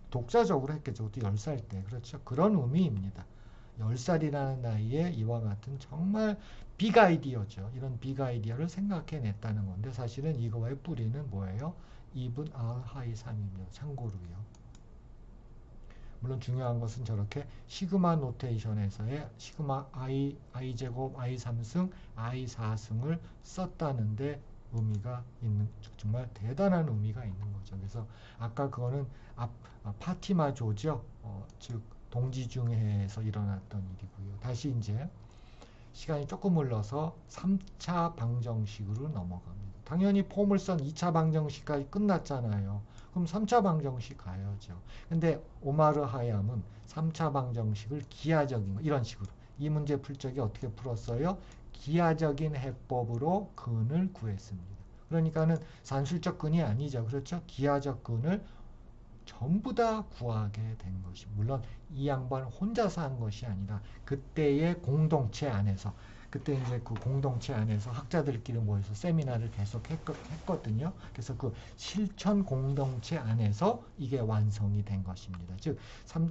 독자적으로 했겠죠. 그것도 10살 때. 그렇죠. 그런 의미입니다. 10살이라는 나이에 이와 같은 정말 빅 아이디어죠. 이런 빅 아이디어를 생각해냈다는 건데 사실은 이거의 뿌리는 뭐예요? 이븐 알 하이삼입니다. 참고로요. 물론 중요한 것은 저렇게 시그마 노테이션에서의 시그마 i 제곱 i 3승 i 4승을 썼다는데 의미가 있는 정말 대단한 의미가 있는 거죠. 그래서 아까 그거는 파티마조죠. 즉 동지중해에서 일어났던 일이고요. 다시 이제 시간이 조금 흘러서 3차 방정식으로 넘어갑니다. 당연히 포물선 2차 방정식까지 끝났잖아요. 그럼 3차 방정식 가야죠. 근데 오마르 하얌은 3차 방정식을 기하적인 거 이런 식으로 이 문제 풀 적에 어떻게 풀었어요? 기하적인 해법으로 근을 구했습니다. 그러니까는 산술적 근이 아니죠. 그렇죠? 기하적 근을 전부 다 구하게 된 것이 물론 이 양반 혼자서 한 것이 아니라 그때의 공동체 안에서 그때 이제 그 공동체 안에서 학자들끼리 모여서 세미나를 계속 했거든요. 그래서 그 실천 공동체 안에서 이게 완성이 된 것입니다. 즉,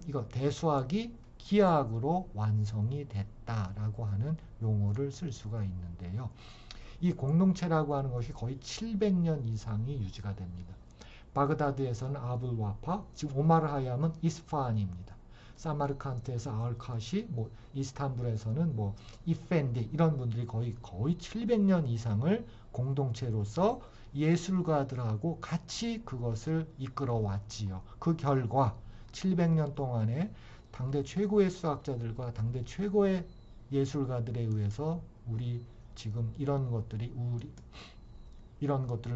이거 대수학이 기하학으로 완성이 됐다라고 하는 용어를 쓸 수가 있는데요. 이 공동체라고 하는 것이 거의 700년 이상이 유지가 됩니다. 바그다드에서는 아불 와파, 지금 오마르 하얌은 이스파한입니다. 사마르칸트에서 알카시, 이스탄불에서는 이펜디 이런 분들이 거의 700년 이상을 공동체로서 예술가들하고 같이 그것을 이끌어 왔지요. 그 결과 700년 동안에 당대 최고의 수학자들과 당대 최고의 예술가들에 의해서 우리 지금 이런 것들을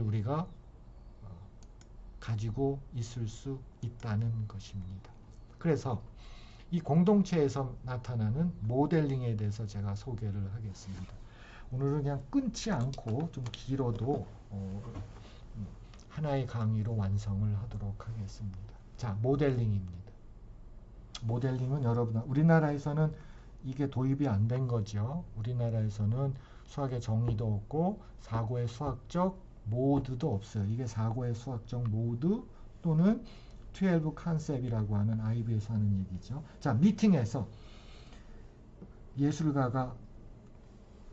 우리가 가지고 있을 수 있다는 것입니다. 그래서 이 공동체에서 나타나는 모델링에 대해서 제가 소개를 하겠습니다. 오늘은 그냥 끊지 않고 좀 길어도 하나의 강의로 완성을 하도록 하겠습니다. 자, 모델링입니다. 모델링은 여러분 우리나라에서는 이게 도입이 안 된 거죠. 우리나라에서는 수학의 정의도 없고 사고의 수학적 모드도 없어요. 이게 사고의 수학적 모드 또는 12 컨셉이라고 하는 IB에서 하는 얘기죠. 자, 미팅에서 예술가가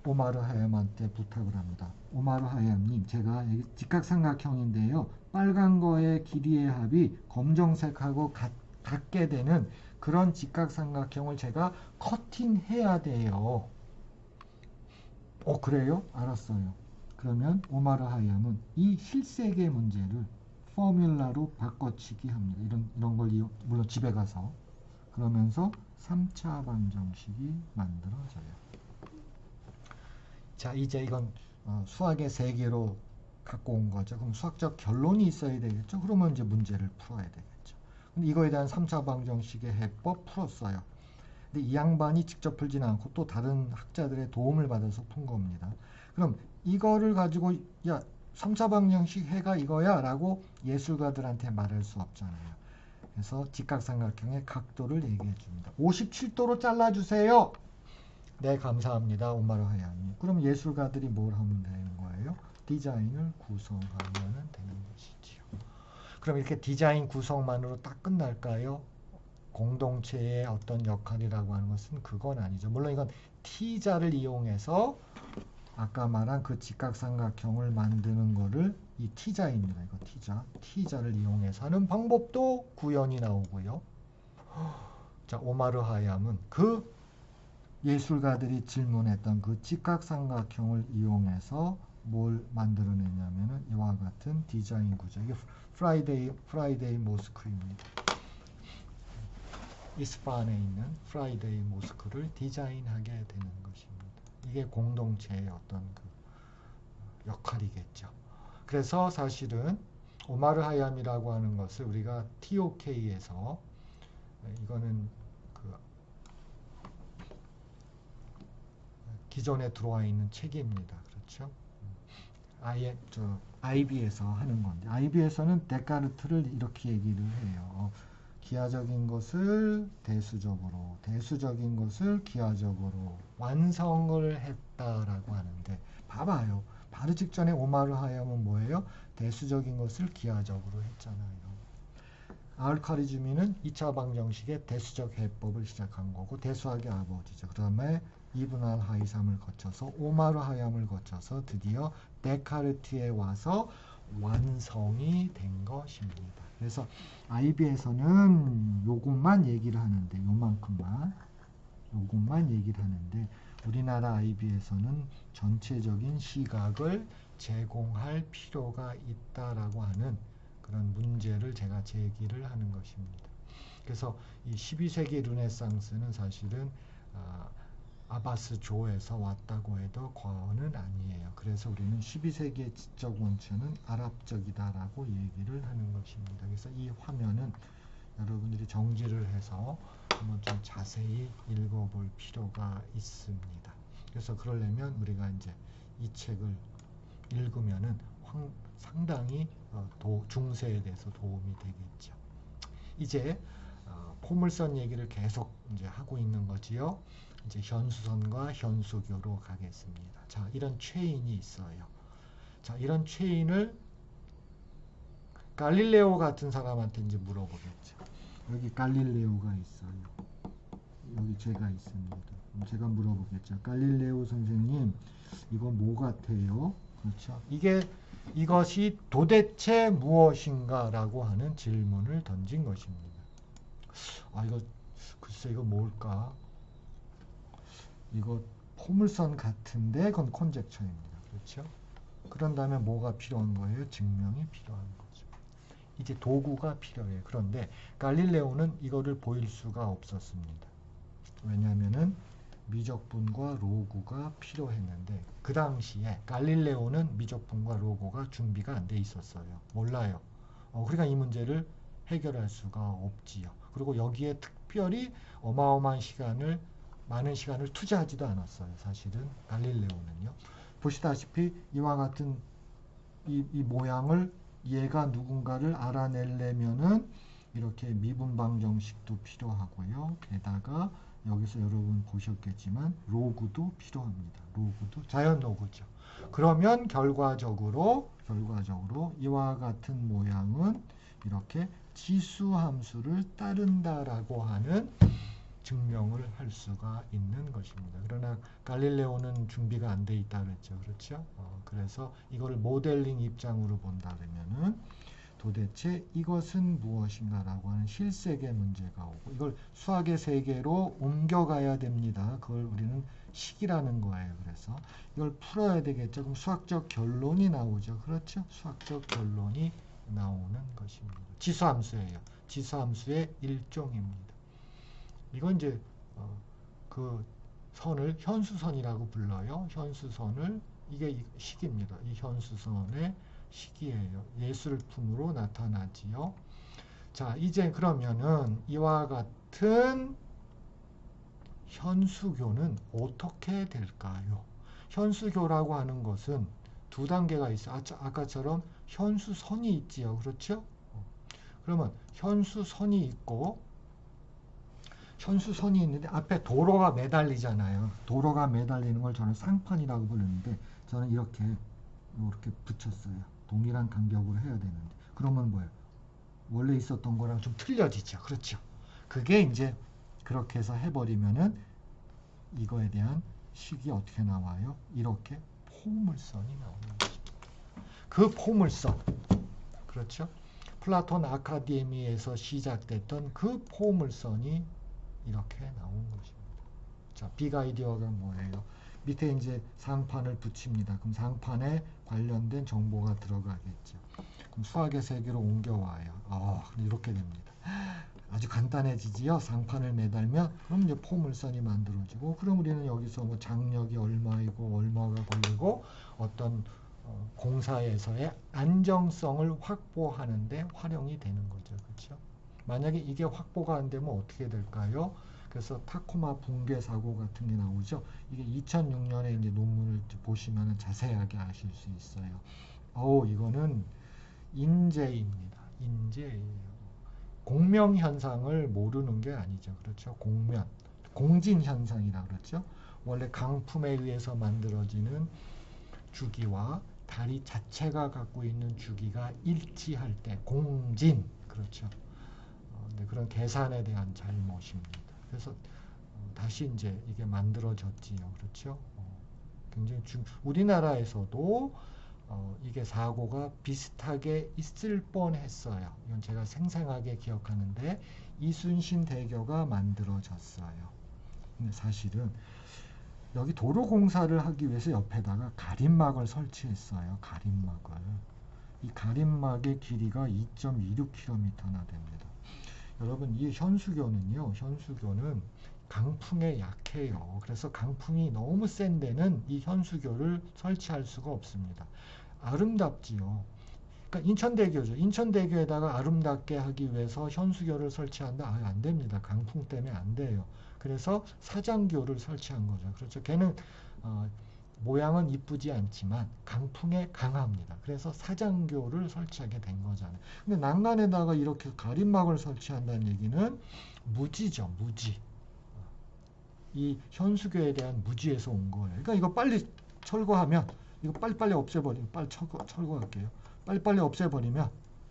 오마르 하얌한테 부탁을 합니다. 오마르 하얌님, 제가 직각삼각형인데요. 빨간 거의 길이의 합이 검정색하고 같게 되는 그런 직각삼각형을 제가 커팅해야 돼요. 그래요? 알았어요. 그러면 오마르 하얌은 이 실세계 문제를 포뮬라로 바꿔치기 합니다. 이런 걸 물론 집에 가서 그러면서 3차 방정식이 만들어져요. 자, 이제 이건 수학의 세계로 갖고 온 거죠. 그럼 수학적 결론이 있어야 되겠죠. 그러면 이제 문제를 풀어야 되겠죠. 근데 이거에 대한 3차 방정식의 해법 풀었어요. 근데 이 양반이 직접 풀지는 않고 또 다른 학자들의 도움을 받아서 푼 겁니다. 그럼 이거를 가지고 야 3사방정식 해가 이거야 라고 예술가들한테 말할 수 없잖아요. 그래서 직각삼각형의 각도를 얘기해 줍니다. 57도로 잘라주세요. 네, 감사합니다. 오마르 하야미. 그럼 예술가들이 뭘 하면 되는 거예요? 디자인을 구성하면 되는 것이지요. 그럼 이렇게 디자인 구성만으로 딱 끝날까요? 공동체의 어떤 역할이라고 하는 것은 그건 아니죠. 물론 이건 T자를 이용해서 아까 말한 그 직각삼각형을 만드는 거를 이 T자입니다. 이거 T자를 이용해서 하는 방법도 구현이 나오고요. 자, 오마르 하얌은 그 예술가들이 질문했던 그 직각삼각형을 이용해서 뭘 만들어내냐면은 이와 같은 디자인 구조. 이게 프라이데이 모스크입니다. 이스파한에 있는 프라이데이 모스크를 디자인하게 되는 것입니다. 이게 공동체의 어떤 그 역할이겠죠. 그래서 사실은 오마르 하얌이라고 하는 것을 우리가 TOK에서 이거는 그 기존에 들어와 있는 책입니다. 그렇죠? IB에서 하는 건데 IB에서는 데카르트를 이렇게 얘기를 해요. 기하적인 것을 대수적으로, 대수적인 것을 기하적으로 완성을 했다라고 하는데 봐봐요. 바로 직전에 오마르 하얌은 뭐예요? 대수적인 것을 기하적으로 했잖아요. 아을카리즈미는 2차 방정식의 대수적 해법을 시작한 거고 대수학의 아버지죠. 그 다음에 이븐 알 하이삼을 거쳐서 오마르 하얌을 거쳐서 드디어 데카르트에 와서 완성이 된 것입니다. 그래서 IB에서는 요것만 얘기를 하는데 요것만 얘기를 하는데 우리나라 IB에서는 전체적인 시각을 제공할 필요가 있다라고 하는 그런 문제를 제가 제기를 하는 것입니다. 그래서 이 12세기 르네상스는 사실은 아바스 조에서 왔다고 해도 과언은 아니에요. 그래서 우리는 12세기의 지적 원천은 아랍적이다라고 얘기를 하는 것입니다. 그래서 이 화면은 여러분들이 정지를 해서 한번 좀 자세히 읽어볼 필요가 있습니다. 그래서 그러려면 우리가 이제 이 책을 읽으면은 상당히 중세에 대해서 도움이 되겠죠. 이제 포물선 얘기를 계속 이제 하고 있는 거지요. 이제 현수선과 현수교로 가겠습니다. 자, 이런 체인이 있어요. 자, 이런 체인을 갈릴레오 같은 사람한테 이제 물어보겠죠. 여기 갈릴레오가 있어요. 여기 제가 있습니다. 제가 물어보겠죠. 갈릴레오 선생님, 이거 뭐 같아요? 그렇죠. 이것이 도대체 무엇인가라고 하는 질문을 던진 것입니다. 글쎄 이거 뭘까? 이거 포물선 같은데 그건 컨젝처입니다. 그렇죠? 그런 다음에 뭐가 필요한 거예요? 증명이 필요한 거죠. 이제 도구가 필요해요. 그런데 갈릴레오는 이거를 보일 수가 없었습니다. 왜냐하면은 미적분과 로구가 필요했는데 그 당시에 갈릴레오는 미적분과 로고가 준비가 안 돼 있었어요. 몰라요. 그러니까 이 문제를 해결할 수가 없지요. 그리고 여기에 특별히 많은 시간을 투자하지도 않았어요. 사실은 갈릴레오는요. 보시다시피 이와 같은 이 모양을 얘가 누군가를 알아내려면은 이렇게 미분방정식도 필요하고요. 게다가 여기서 여러분 보셨겠지만 로그도 필요합니다. 로그도 자연 로그죠. 그러면 결과적으로 이와 같은 모양은 이렇게 지수함수를 따른다라고 하는 증명을 할 수가 있는 것입니다. 그러나 갈릴레오는 준비가 안 돼 있다 그랬죠. 그렇죠? 그래서 이걸 모델링 입장으로 본다면은 도대체 이것은 무엇인가라고 하는 실색의 문제가 오고 이걸 수학의 세계로 옮겨가야 됩니다. 그걸 우리는 식이라는 거예요. 그래서 이걸 풀어야 되겠죠. 그럼 수학적 결론이 나오죠. 그렇죠? 수학적 결론이 나오는 것입니다. 지수함수예요. 지수함수의 일종입니다. 이건 이제 그 선을 현수선이라고 불러요. 현수선을 이게 식입니다. 이 현수선의 식이에요. 예술품으로 나타나지요. 자, 이제 그러면은 이와 같은 현수교는 어떻게 될까요? 현수교라고 하는 것은 두 단계가 있어. 아까처럼 현수선이 있지요. 그렇죠? 그러면 현수선이 있고 현수선이 있는데 앞에 도로가 매달리잖아요. 도로가 매달리는 걸 저는 상판이라고 부르는데 저는 이렇게 붙였어요. 동일한 간격으로 해야 되는데 그러면 뭐예요? 원래 있었던 거랑 좀 틀려지죠. 그렇죠? 그게 이제 그렇게 해서 해버리면은 이거에 대한 식이 어떻게 나와요? 이렇게 포물선이 나오는 것입니다. 그 포물선, 그렇죠? 플라톤 아카데미에서 시작됐던 그 포물선이 이렇게 나온 것입니다. 자, 빅 아이디어가 뭐예요? 밑에 이제 상판을 붙입니다. 그럼 상판에 관련된 정보가 들어가겠죠. 그럼 수학의 세계로 옮겨와요. 이렇게 됩니다. 아주 간단해지지요. 상판을 매달면 그럼 이제 포물선이 만들어지고 그럼 우리는 여기서 뭐 장력이 얼마이고 얼마가 걸리고 어떤 공사에서의 안정성을 확보하는 데 활용이 되는 거죠. 그렇죠? 만약에 이게 확보가 안 되면 어떻게 될까요? 그래서 타코마 붕괴 사고 같은 게 나오죠. 이게 2006년에 이제 논문을 보시면 자세하게 아실 수 있어요. 이거는 인재입니다. 인재예요. 공명 현상을 모르는 게 아니죠. 그렇죠? 공진 현상이라 그렇죠. 원래 강품에 의해서 만들어지는 주기와 다리 자체가 갖고 있는 주기가 일치할 때 공진, 그렇죠. 그런 계산에 대한 잘못입니다. 그래서 다시 이제 이게 만들어졌지요. 그렇죠? 굉장히 우리나라에서도 이게 사고가 비슷하게 있을 뻔했어요. 이건 제가 생생하게 기억하는데 이순신 대교가 만들어졌어요. 근데 사실은 여기 도로 공사를 하기 위해서 옆에다가 가림막을 설치했어요. 가림막을. 이 가림막의 길이가 2.26km나 됩니다. 여러분, 이 현수교는 강풍에 약해요. 그래서 강풍이 너무 센 데는 이 현수교를 설치할 수가 없습니다. 아름답지요. 그러니까 인천대교죠. 인천대교에다가 아름답게 하기 위해서 현수교를 설치한다? 안 됩니다. 강풍 때문에 안 돼요. 그래서 사장교를 설치한 거죠. 그렇죠. 걔는 모양은 이쁘지 않지만 강풍에 강합니다. 그래서 사장교를 설치하게 된 거잖아요. 근데 난간에다가 이렇게 가림막을 설치한다는 얘기는 무지죠. 무지. 이 현수교에 대한 무지에서 온 거예요. 그러니까 이거 빨리 철거하면 이거 빨리빨리 없애버리면 빨리 철거할게요. 빨리빨리 없애버리면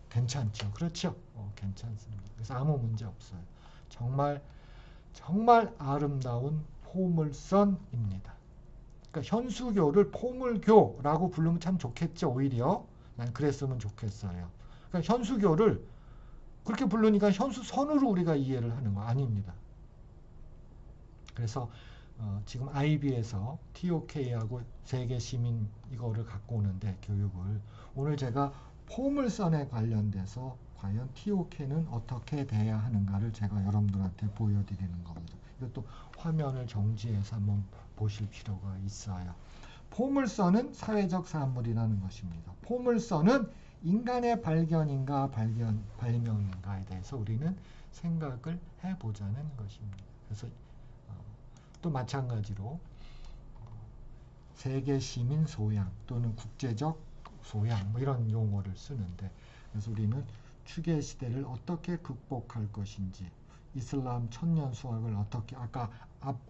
괜찮죠. 그렇죠? 괜찮습니다. 그래서 아무 문제 없어요. 정말 아름다운 포물선입니다. 그러니까 현수교를 포물교라고 부르면 참 좋겠죠. 오히려 난 그랬으면 좋겠어요. 그러니까 현수교를 그렇게 부르니까 현수선으로 우리가 이해를 하는 거 아닙니다. 그래서 지금 IB에서 TOK하고 세계시민 이거를 갖고 오는데 교육을 오늘 제가 포물선에 관련돼서 과연 TOK는 어떻게 돼야 하는가를 제가 여러분들한테 보여드리는 겁니다. 이것도 화면을 정지해서 한번 보실 필요가 있어요. 포물선은 사회적 산물이라는 것입니다. 포물선은 인간의 발견인가 발명인가에 대해서 우리는 생각을 해보자는 것입니다. 그래서 또 마찬가지로 세계 시민 소양 또는 국제적 소양 이런 용어를 쓰는데 그래서 우리는 추계 시대를 어떻게 극복할 것인지 이슬람 천년 수학을 어떻게 아까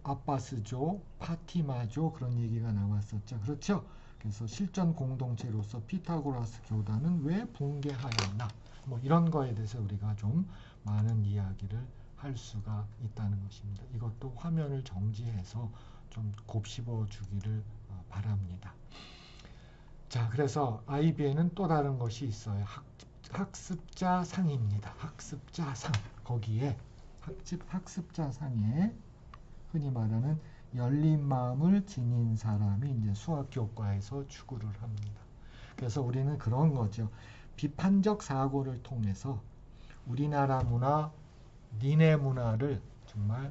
아바스조, 파티마조 그런 얘기가 나왔었죠. 그렇죠? 그래서 실전 공동체로서 피타고라스 교단은 왜 붕괴하였나 뭐 이런 거에 대해서 우리가 좀 많은 이야기를 할 수가 있다는 것입니다. 이것도 화면을 정지해서 좀 곱씹어 주기를 바랍니다. 자, 그래서 IB에는 또 다른 것이 있어요. 학습자상입니다. 학습자상. 거기에 학습자상에 흔히 말하는 열린 마음을 지닌 사람이 이제 수학 교과에서 추구를 합니다. 그래서 우리는 그런 거죠. 비판적 사고를 통해서 우리나라 문화, 니네 문화를 정말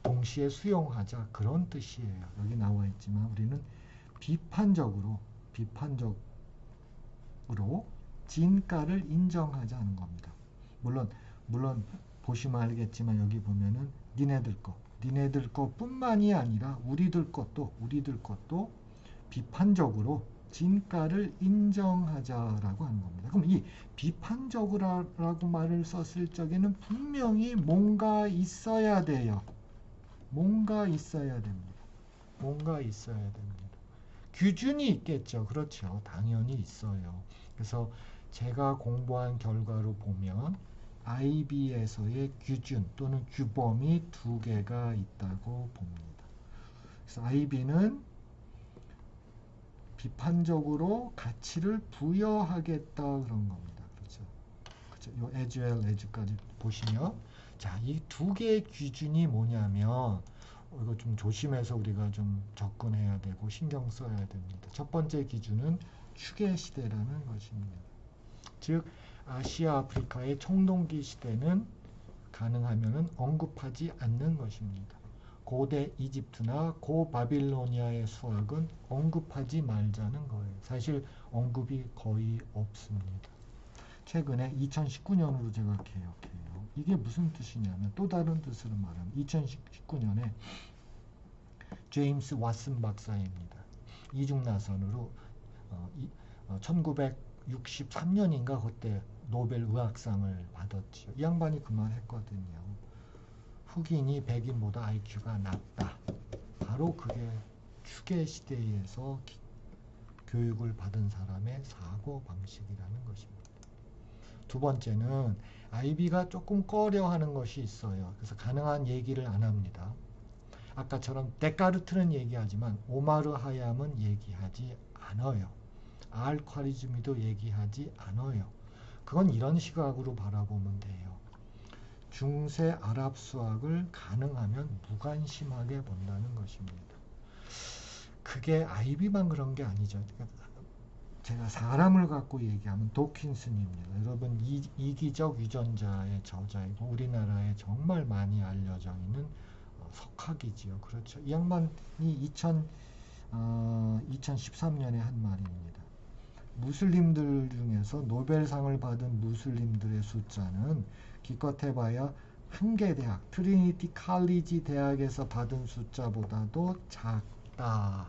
동시에 수용하자 그런 뜻이에요. 여기 나와 있지만 우리는 비판적으로 진가를 인정하자는 겁니다. 물론 보시면 알겠지만 여기 보면은 니네들 것뿐만이 아니라 우리들 것도 비판적으로 진가를 인정하자라고 하는 겁니다. 그럼 이 비판적으로라고 말을 썼을 적에는 분명히 뭔가 있어야 돼요. 뭔가 있어야 됩니다. 뭔가 있어야 됩니다. 기준이 있겠죠. 그렇죠. 당연히 있어요. 그래서 제가 공부한 결과로 보면 IB에서의 기준 또는 규범이 두 개가 있다고 봅니다. 그래서 IB는 비판적으로 가치를 부여하겠다 그런 겁니다. 그렇죠. 그렇죠. 요 as well as까지 보시면 자, 이 두 개의 기준이 뭐냐면 이거 좀 조심해서 우리가 좀 접근해야 되고 신경 써야 됩니다. 첫 번째 기준은 추계 시대라는 것입니다. 즉 아시아 아프리카의 청동기 시대는 가능하면 언급하지 않는 것입니다. 고대 이집트나 고 바빌로니아의 수학은 언급하지 말자는 거예요. 사실 언급이 거의 없습니다. 최근에 2019년으로 제가 개혁해요. 이게 무슨 뜻이냐면 또 다른 뜻으로 말하면 2019년에 제임스 왓슨 박사입니다. 이중나선으로 1963년인가 그때 노벨 의학상을 받았죠. 이 양반이 그 말 했거든요. 흑인이 백인보다 IQ가 낮다. 바로 그게 추계 시대에서 교육을 받은 사람의 사고 방식이라는 것입니다. 두 번째는 IB가 조금 꺼려하는 것이 있어요. 그래서 가능한 얘기를 안 합니다. 아까처럼 데카르트는 얘기하지만 오마르 하얌은 얘기하지 않아요. 알콰리즈미도 얘기하지 않아요. 그건 이런 시각으로 바라보면 돼요. 중세 아랍 수학을 가능하면 무관심하게 본다는 것입니다. 그게 IB만 그런 게 아니죠. 제가 사람을 갖고 얘기하면 도킨슨입니다. 여러분 이기적 유전자의 저자이고 우리나라에 정말 많이 알려져 있는 석학이지요. 그렇죠. 이 양반이 2013년에 한 말입니다. 무슬림들 중에서 노벨상을 받은 무슬림들의 숫자는 기껏해봐야 한 개 대학, 트리니티 칼리지 대학에서 받은 숫자보다도 작다.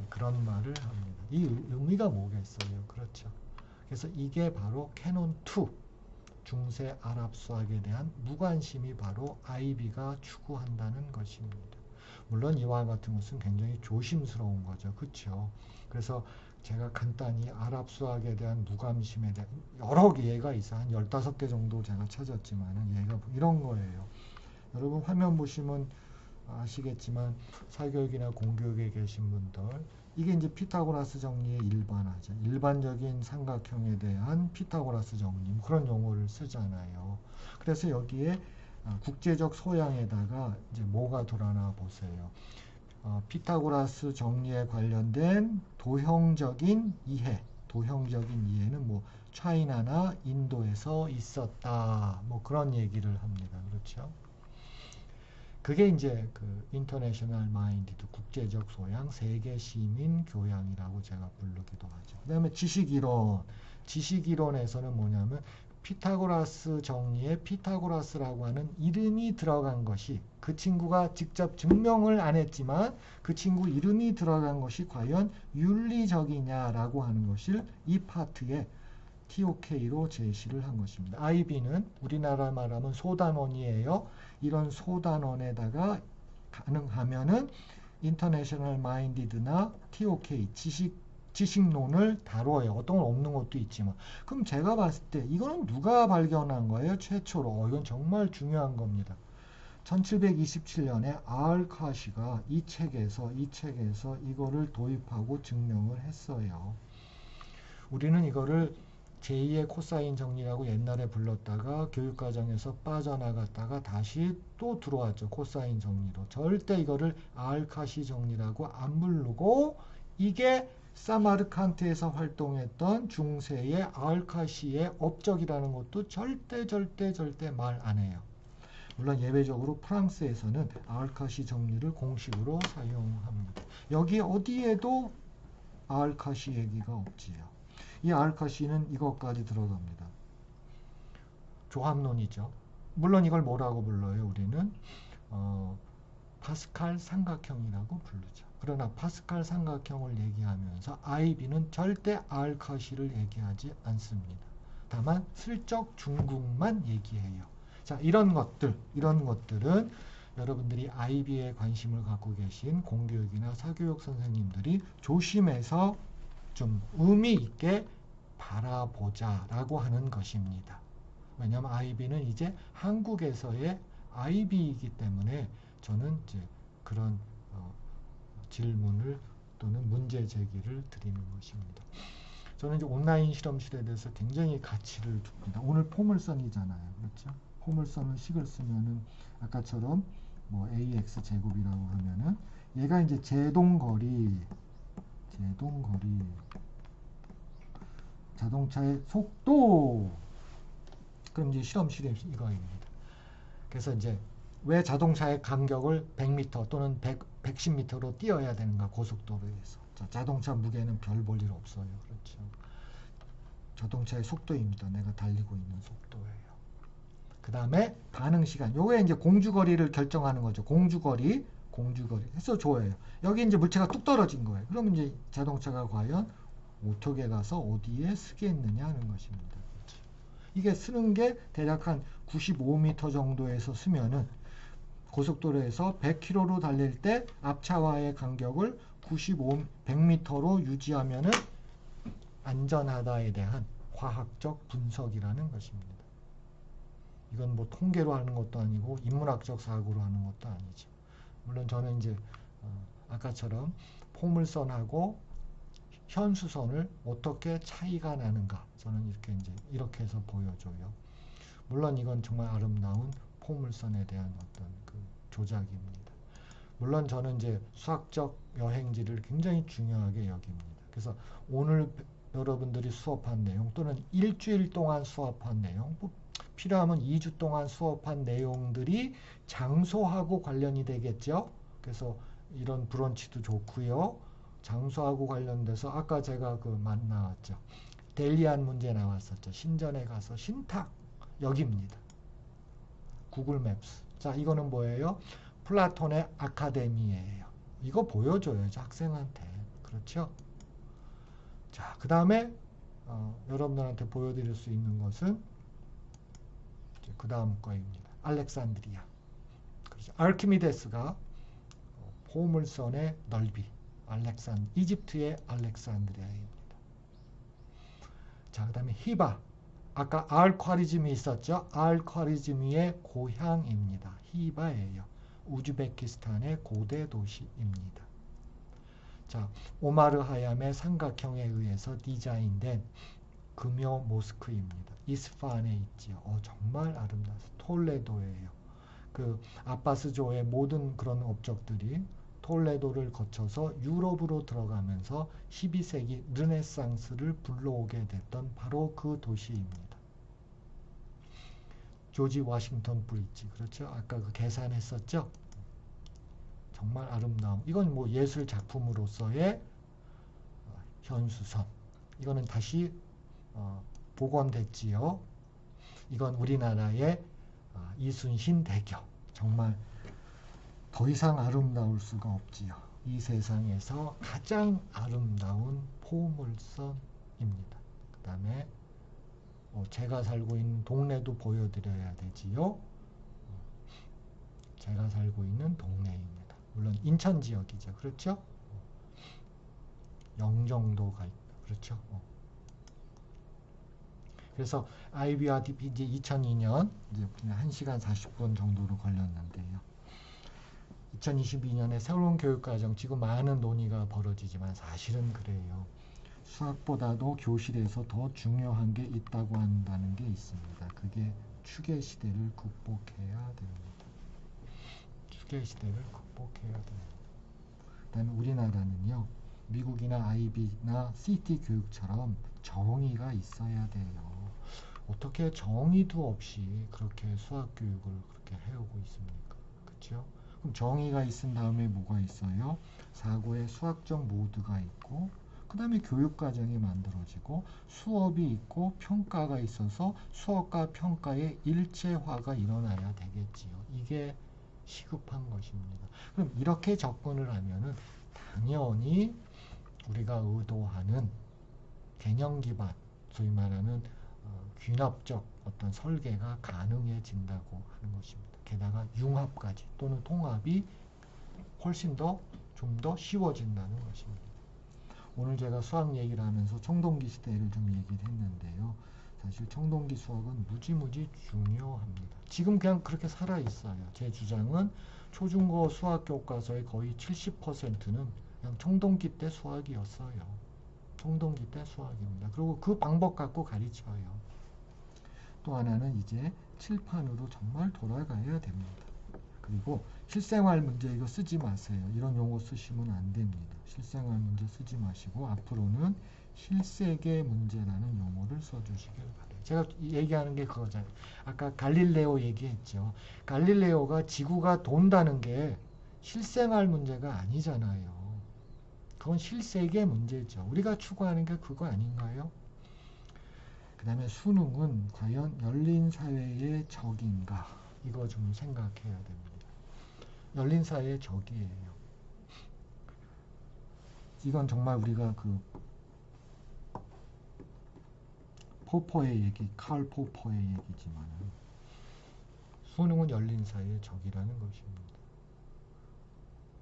그런 말을 합니다. 이 의미가 뭐겠어요? 그렇죠. 그래서 이게 바로 캐논 2, 중세 아랍 수학에 대한 무관심이 바로 IB가 추구한다는 것입니다. 물론 이와 같은 것은 굉장히 조심스러운 거죠. 그렇죠. 그래서 제가 간단히 아랍 수학에 대한 무관심에 대한 여러 예가 있어요. 한 15개 정도 제가 찾았지만 얘가 이런 거예요. 여러분 화면 보시면 아시겠지만 사교육이나 공교육에 계신 분들 이게 이제 피타고라스 정리의 일반화죠. 일반적인 삼각형에 대한 피타고라스 정리 뭐 그런 용어를 쓰잖아요. 그래서 여기에 국제적 소양에다가 이제 뭐가 돌아나 보세요. 피타고라스 정리에 관련된 도형적인 이해, 도형적인 이해는 뭐 차이나나 인도에서 있었다, 뭐 그런 얘기를 합니다. 그렇죠? 그게 이제 그 인터내셔널 마인디드 국제적 소양, 세계 시민 교양이라고 제가 부르기도 하죠. 그다음에 지식이론에서는 뭐냐면 피타고라스 정리에 피타고라스라고 하는 이름이 들어간 것이 그 친구가 직접 증명을 안 했지만 그 친구 이름이 들어간 것이 과연 윤리적이냐라고 하는 것을 이 파트에 TOK로 제시를 한 것입니다. IB는 우리나라 말하면 소단원이에요. 이런 소단원에다가 가능하면은 인터내셔널 마인디드나 TOK 지식론을 다뤄요. 어떤 건 없는 것도 있지만. 그럼 제가 봤을 때 이거는 누가 발견한 거예요? 최초로. 이건 정말 중요한 겁니다. 1727년에 아알카시가 이 책에서 이거를 도입하고 증명을 했어요. 우리는 이거를 제2의 코사인 정리라고 옛날에 불렀다가 교육과정에서 빠져나갔다가 다시 또 들어왔죠. 코사인 정리로. 절대 이거를 아알카시 정리라고 안 부르고 이게 사마르칸트에서 활동했던 중세의 아알카시의 업적이라는 것도 절대 말 안 해요. 물론 예외적으로 프랑스에서는 아알카시 정리를 공식으로 사용합니다. 여기 어디에도 아알카시 얘기가 없지요. 이 아알카시는 이것까지 들어갑니다. 조합론이죠. 물론 이걸 뭐라고 불러요? 우리는 파스칼 삼각형이라고 부르죠. 그러나 파스칼 삼각형을 얘기하면서 아이비는 절대 알카시를 얘기하지 않습니다. 다만 슬쩍 중국만 얘기해요. 자, 이런 것들은 여러분들이 아이비에 관심을 갖고 계신 공교육이나 사교육 선생님들이 조심해서 좀 의미 있게 바라보자라고 하는 것입니다. 왜냐하면 아이비는 이제 한국에서의 아이비이기 때문에 저는 이제 그런 질문을 또는 문제 제기를 드리는 것입니다. 저는 이제 온라인 실험실에 대해서 굉장히 가치를 둡니다. 오늘 포물선이잖아요. 그렇죠? 포물선을 식을 쓰면은 아까처럼 뭐 ax 제곱이라고 하면은 얘가 이제 제동거리 자동차의 속도, 그럼 이제 실험실에 이거입니다. 그래서 이제 왜 자동차의 간격을 100m 또는 110m로 띄어야 되는가, 고속도로에서. 자, 자동차 무게는 별 볼 일 없어요. 그렇죠. 자동차의 속도입니다. 내가 달리고 있는 속도예요. 그 다음에 반응 시간. 요게 이제 공주거리를 결정하는 거죠. 공주거리 해서 줘요. 여기 이제 물체가 뚝 떨어진 거예요. 그러면 이제 자동차가 과연 어떻게 가서 어디에 쓰겠느냐 하는 것입니다. 그렇죠. 이게 쓰는 게 대략 한 95m 정도에서 쓰면은 고속도로에서 100km로 달릴 때 앞차와의 간격을 100m로 유지하면은 안전하다에 대한 과학적 분석이라는 것입니다. 이건 뭐 통계로 하는 것도 아니고 인문학적 사고로 하는 것도 아니죠. 물론 저는 이제 아까처럼 포물선하고 현수선을 어떻게 차이가 나는가, 저는 이렇게 해서 보여줘요. 물론 이건 정말 아름다운 포물선에 대한 어떤 그 조작입니다. 물론 저는 이제 수학적 여행지를 굉장히 중요하게 여깁니다. 그래서 오늘 여러분들이 수업한 내용 또는 일주일 동안 수업한 내용, 필요하면 2주 동안 수업한 내용들이 장소하고 관련이 되겠죠. 그래서 이런 브런치도 좋고요. 장소하고 관련돼서 아까 제가 나왔죠. 데일리안 문제 나왔었죠. 신전에 가서 신탁, 여기입니다. 구글 맵스. 자, 이거는 뭐예요? 플라톤의 아카데미예요. 이거 보여줘야죠, 학생한테. 그렇죠? 자, 그 다음에 여러분들한테 보여드릴 수 있는 것은 그 다음 거입니다. 알렉산드리아. 그렇죠. 아르키미데스가 포물선의 넓이, 이집트의 알렉산드리아입니다. 자, 그 다음에 히바. 아까 알콰리즘이 있었죠. 알콰리즘의 고향입니다. 히바예요. 우즈베키스탄의 고대 도시입니다. 자, 오마르 하얌의 삼각형에 의해서 디자인된 금요 모스크입니다. 이스파한에 있지요. 정말 아름다워서 톨레도예요. 그 아바스조의 모든 그런 업적들이 톨레도를 거쳐서 유럽으로 들어가면서 12세기 르네상스를 불러오게 됐던 바로 그 도시입니다. 조지 워싱턴 브리지, 그렇죠? 아까 그 계산했었죠? 정말 아름다움. 이건 뭐 예술 작품으로서의 현수선. 이거는 다시 복원됐지요. 이건 우리나라의 이순신 대교. 정말 더 이상 아름다울 수가 없지요. 이 세상에서 가장 아름다운 포물선입니다. 그 다음에 제가 살고 있는 동네도 보여드려야 되지요. 제가 살고 있는 동네입니다. 물론 인천 지역이죠. 그렇죠? 영종도가 있다. 그렇죠? 그래서 아이비와 DPG 2002년 이제 그냥 1시간 40분 정도로 걸렸는데요. 2022년에 새로운 교육과정, 지금 많은 논의가 벌어지지만 사실은 그래요. 수학보다도 교실에서 더 중요한 게 있다고 한다는 게 있습니다. 그게 추계 시대를 극복해야 됩니다. 추계 시대를 극복해야 됩니다. 그다음에 우리나라는요, 미국이나 아이비나 CT 교육처럼 정의가 있어야 돼요. 어떻게 정의도 없이 그렇게 수학 교육을 그렇게 해오고 있습니까? 그렇죠? 그럼 정의가 있은 다음에 뭐가 있어요? 사고의 수학적 모드가 있고, 그 다음에 교육과정이 만들어지고, 수업이 있고, 평가가 있어서 수업과 평가의 일체화가 일어나야 되겠지요. 이게 시급한 것입니다. 그럼 이렇게 접근을 하면은 당연히 우리가 의도하는 개념 기반, 소위 말하는 귀납적 어떤 설계가 가능해진다고 하는 것입니다. 게다가 융합까지 또는 통합이 훨씬 더 좀 더 쉬워진다는 것입니다. 오늘 제가 수학 얘기를 하면서 청동기 시대를 좀 얘기를 했는데요. 사실 청동기 수학은 무지무지 중요합니다. 지금 그냥 그렇게 살아있어요. 제 주장은 초중고 수학 교과서의 거의 70%는 그냥 청동기 때 수학이었어요. 청동기 때 수학입니다. 그리고 그 방법 갖고 가르쳐요. 또 하나는 이제 칠판으로 정말 돌아가야 됩니다. 그리고 실생활 문제 이거 쓰지 마세요. 이런 용어 쓰시면 안 됩니다. 실생활 문제 쓰지 마시고 앞으로는 실세계 문제라는 용어를 써주시길 바래요. 제가 얘기하는 게 그거잖아요. 아까 갈릴레오 얘기했죠. 갈릴레오가 지구가 돈다는 게 실생활 문제가 아니잖아요. 그건 실세계 문제죠. 우리가 추구하는 게 그거 아닌가요? 그 다음에 수능은 과연 열린 사회의 적인가? 이거 좀 생각해야 됩니다. 열린 사회의 적이에요. 이건 정말 우리가 그 포퍼의 얘기, 칼 포퍼의 얘기지만 수능은 열린 사회의 적이라는 것입니다.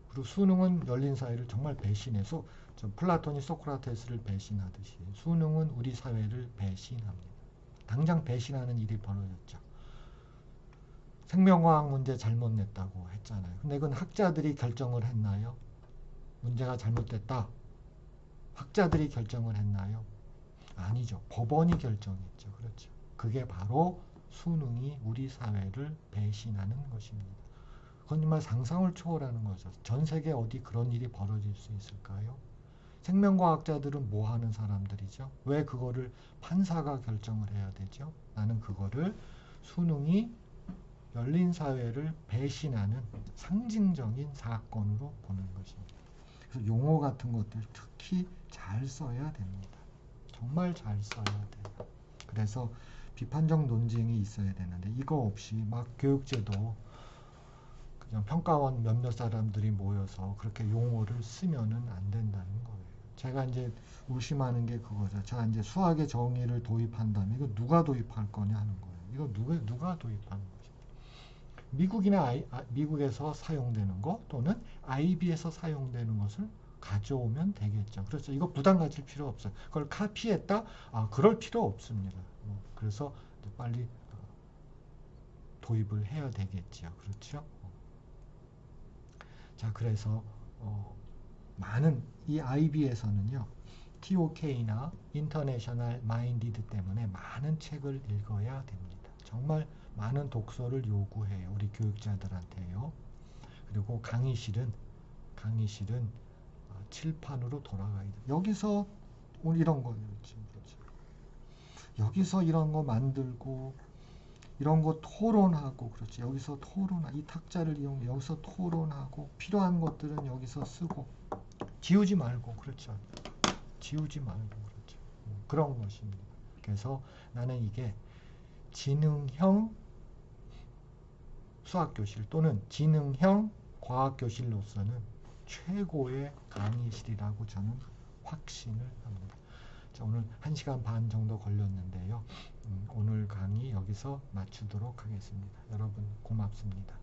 그리고 수능은 열린 사회를 정말 배신해서 플라톤이 소크라테스를 배신하듯이 수능은 우리 사회를 배신합니다. 당장 배신하는 일이 벌어졌죠. 생명과학 문제 잘못 냈다고 했잖아요. 근데 그건 학자들이 결정을 했나요? 문제가 잘못됐다. 학자들이 결정을 했나요? 아니죠. 법원이 결정했죠. 그렇죠. 그게 바로 수능이 우리 사회를 배신하는 것입니다. 그건 정말 상상을 초월하는 거죠. 전 세계 어디 그런 일이 벌어질 수 있을까요? 생명과학자들은 뭐 하는 사람들이죠? 왜 그거를 판사가 결정을 해야 되죠? 나는 그거를 수능이 열린 사회를 배신하는 상징적인 사건으로 보는 것입니다. 그래서 용어 같은 것들 특히 잘 써야 됩니다. 정말 잘 써야 돼요. 그래서 비판적 논쟁이 있어야 되는데 이거 없이 막 교육제도 그냥 평가원 몇몇 사람들이 모여서 그렇게 용어를 쓰면은 안 된다는 거예요. 제가 이제 의심하는 게 그거죠. 자, 이제 수학의 정의를 도입한다면 이거 누가 도입할 거냐 하는 거예요. 이거 누가 도입하는 거죠? 미국이나 미국에서 사용되는 거 또는 IB에서 사용되는 것을 가져오면 되겠죠. 그렇죠. 이거 부담 가질 필요 없어요. 그걸 카피했다? 그럴 필요 없습니다. 그래서 빨리 도입을 해야 되겠죠. 그렇죠. 자, 그래서 많은 이 IB에서는요. TOK나 인터내셔널 마인디드 때문에 많은 책을 읽어야 됩니다. 정말 많은 독서를 요구해요. 우리 교육자들한테요. 그리고 강의실은 칠판으로 돌아가야 돼요. 여기서 이런 거 여기서 이런 거 만들고 이런 거 토론하고 그렇지. 여기서 이 탁자를 이용해 여기서 토론하고 필요한 것들은 여기서 쓰고 지우지 말고 그렇죠. 지우지 말고 그렇죠. 그런 것입니다. 그래서 나는 이게 지능형 수학교실 또는 지능형 과학교실로서는 최고의 강의실이라고 저는 확신을 합니다. 자, 오늘 1시간 반 정도 걸렸는데요. 오늘 강의 여기서 마치도록 하겠습니다. 여러분 고맙습니다.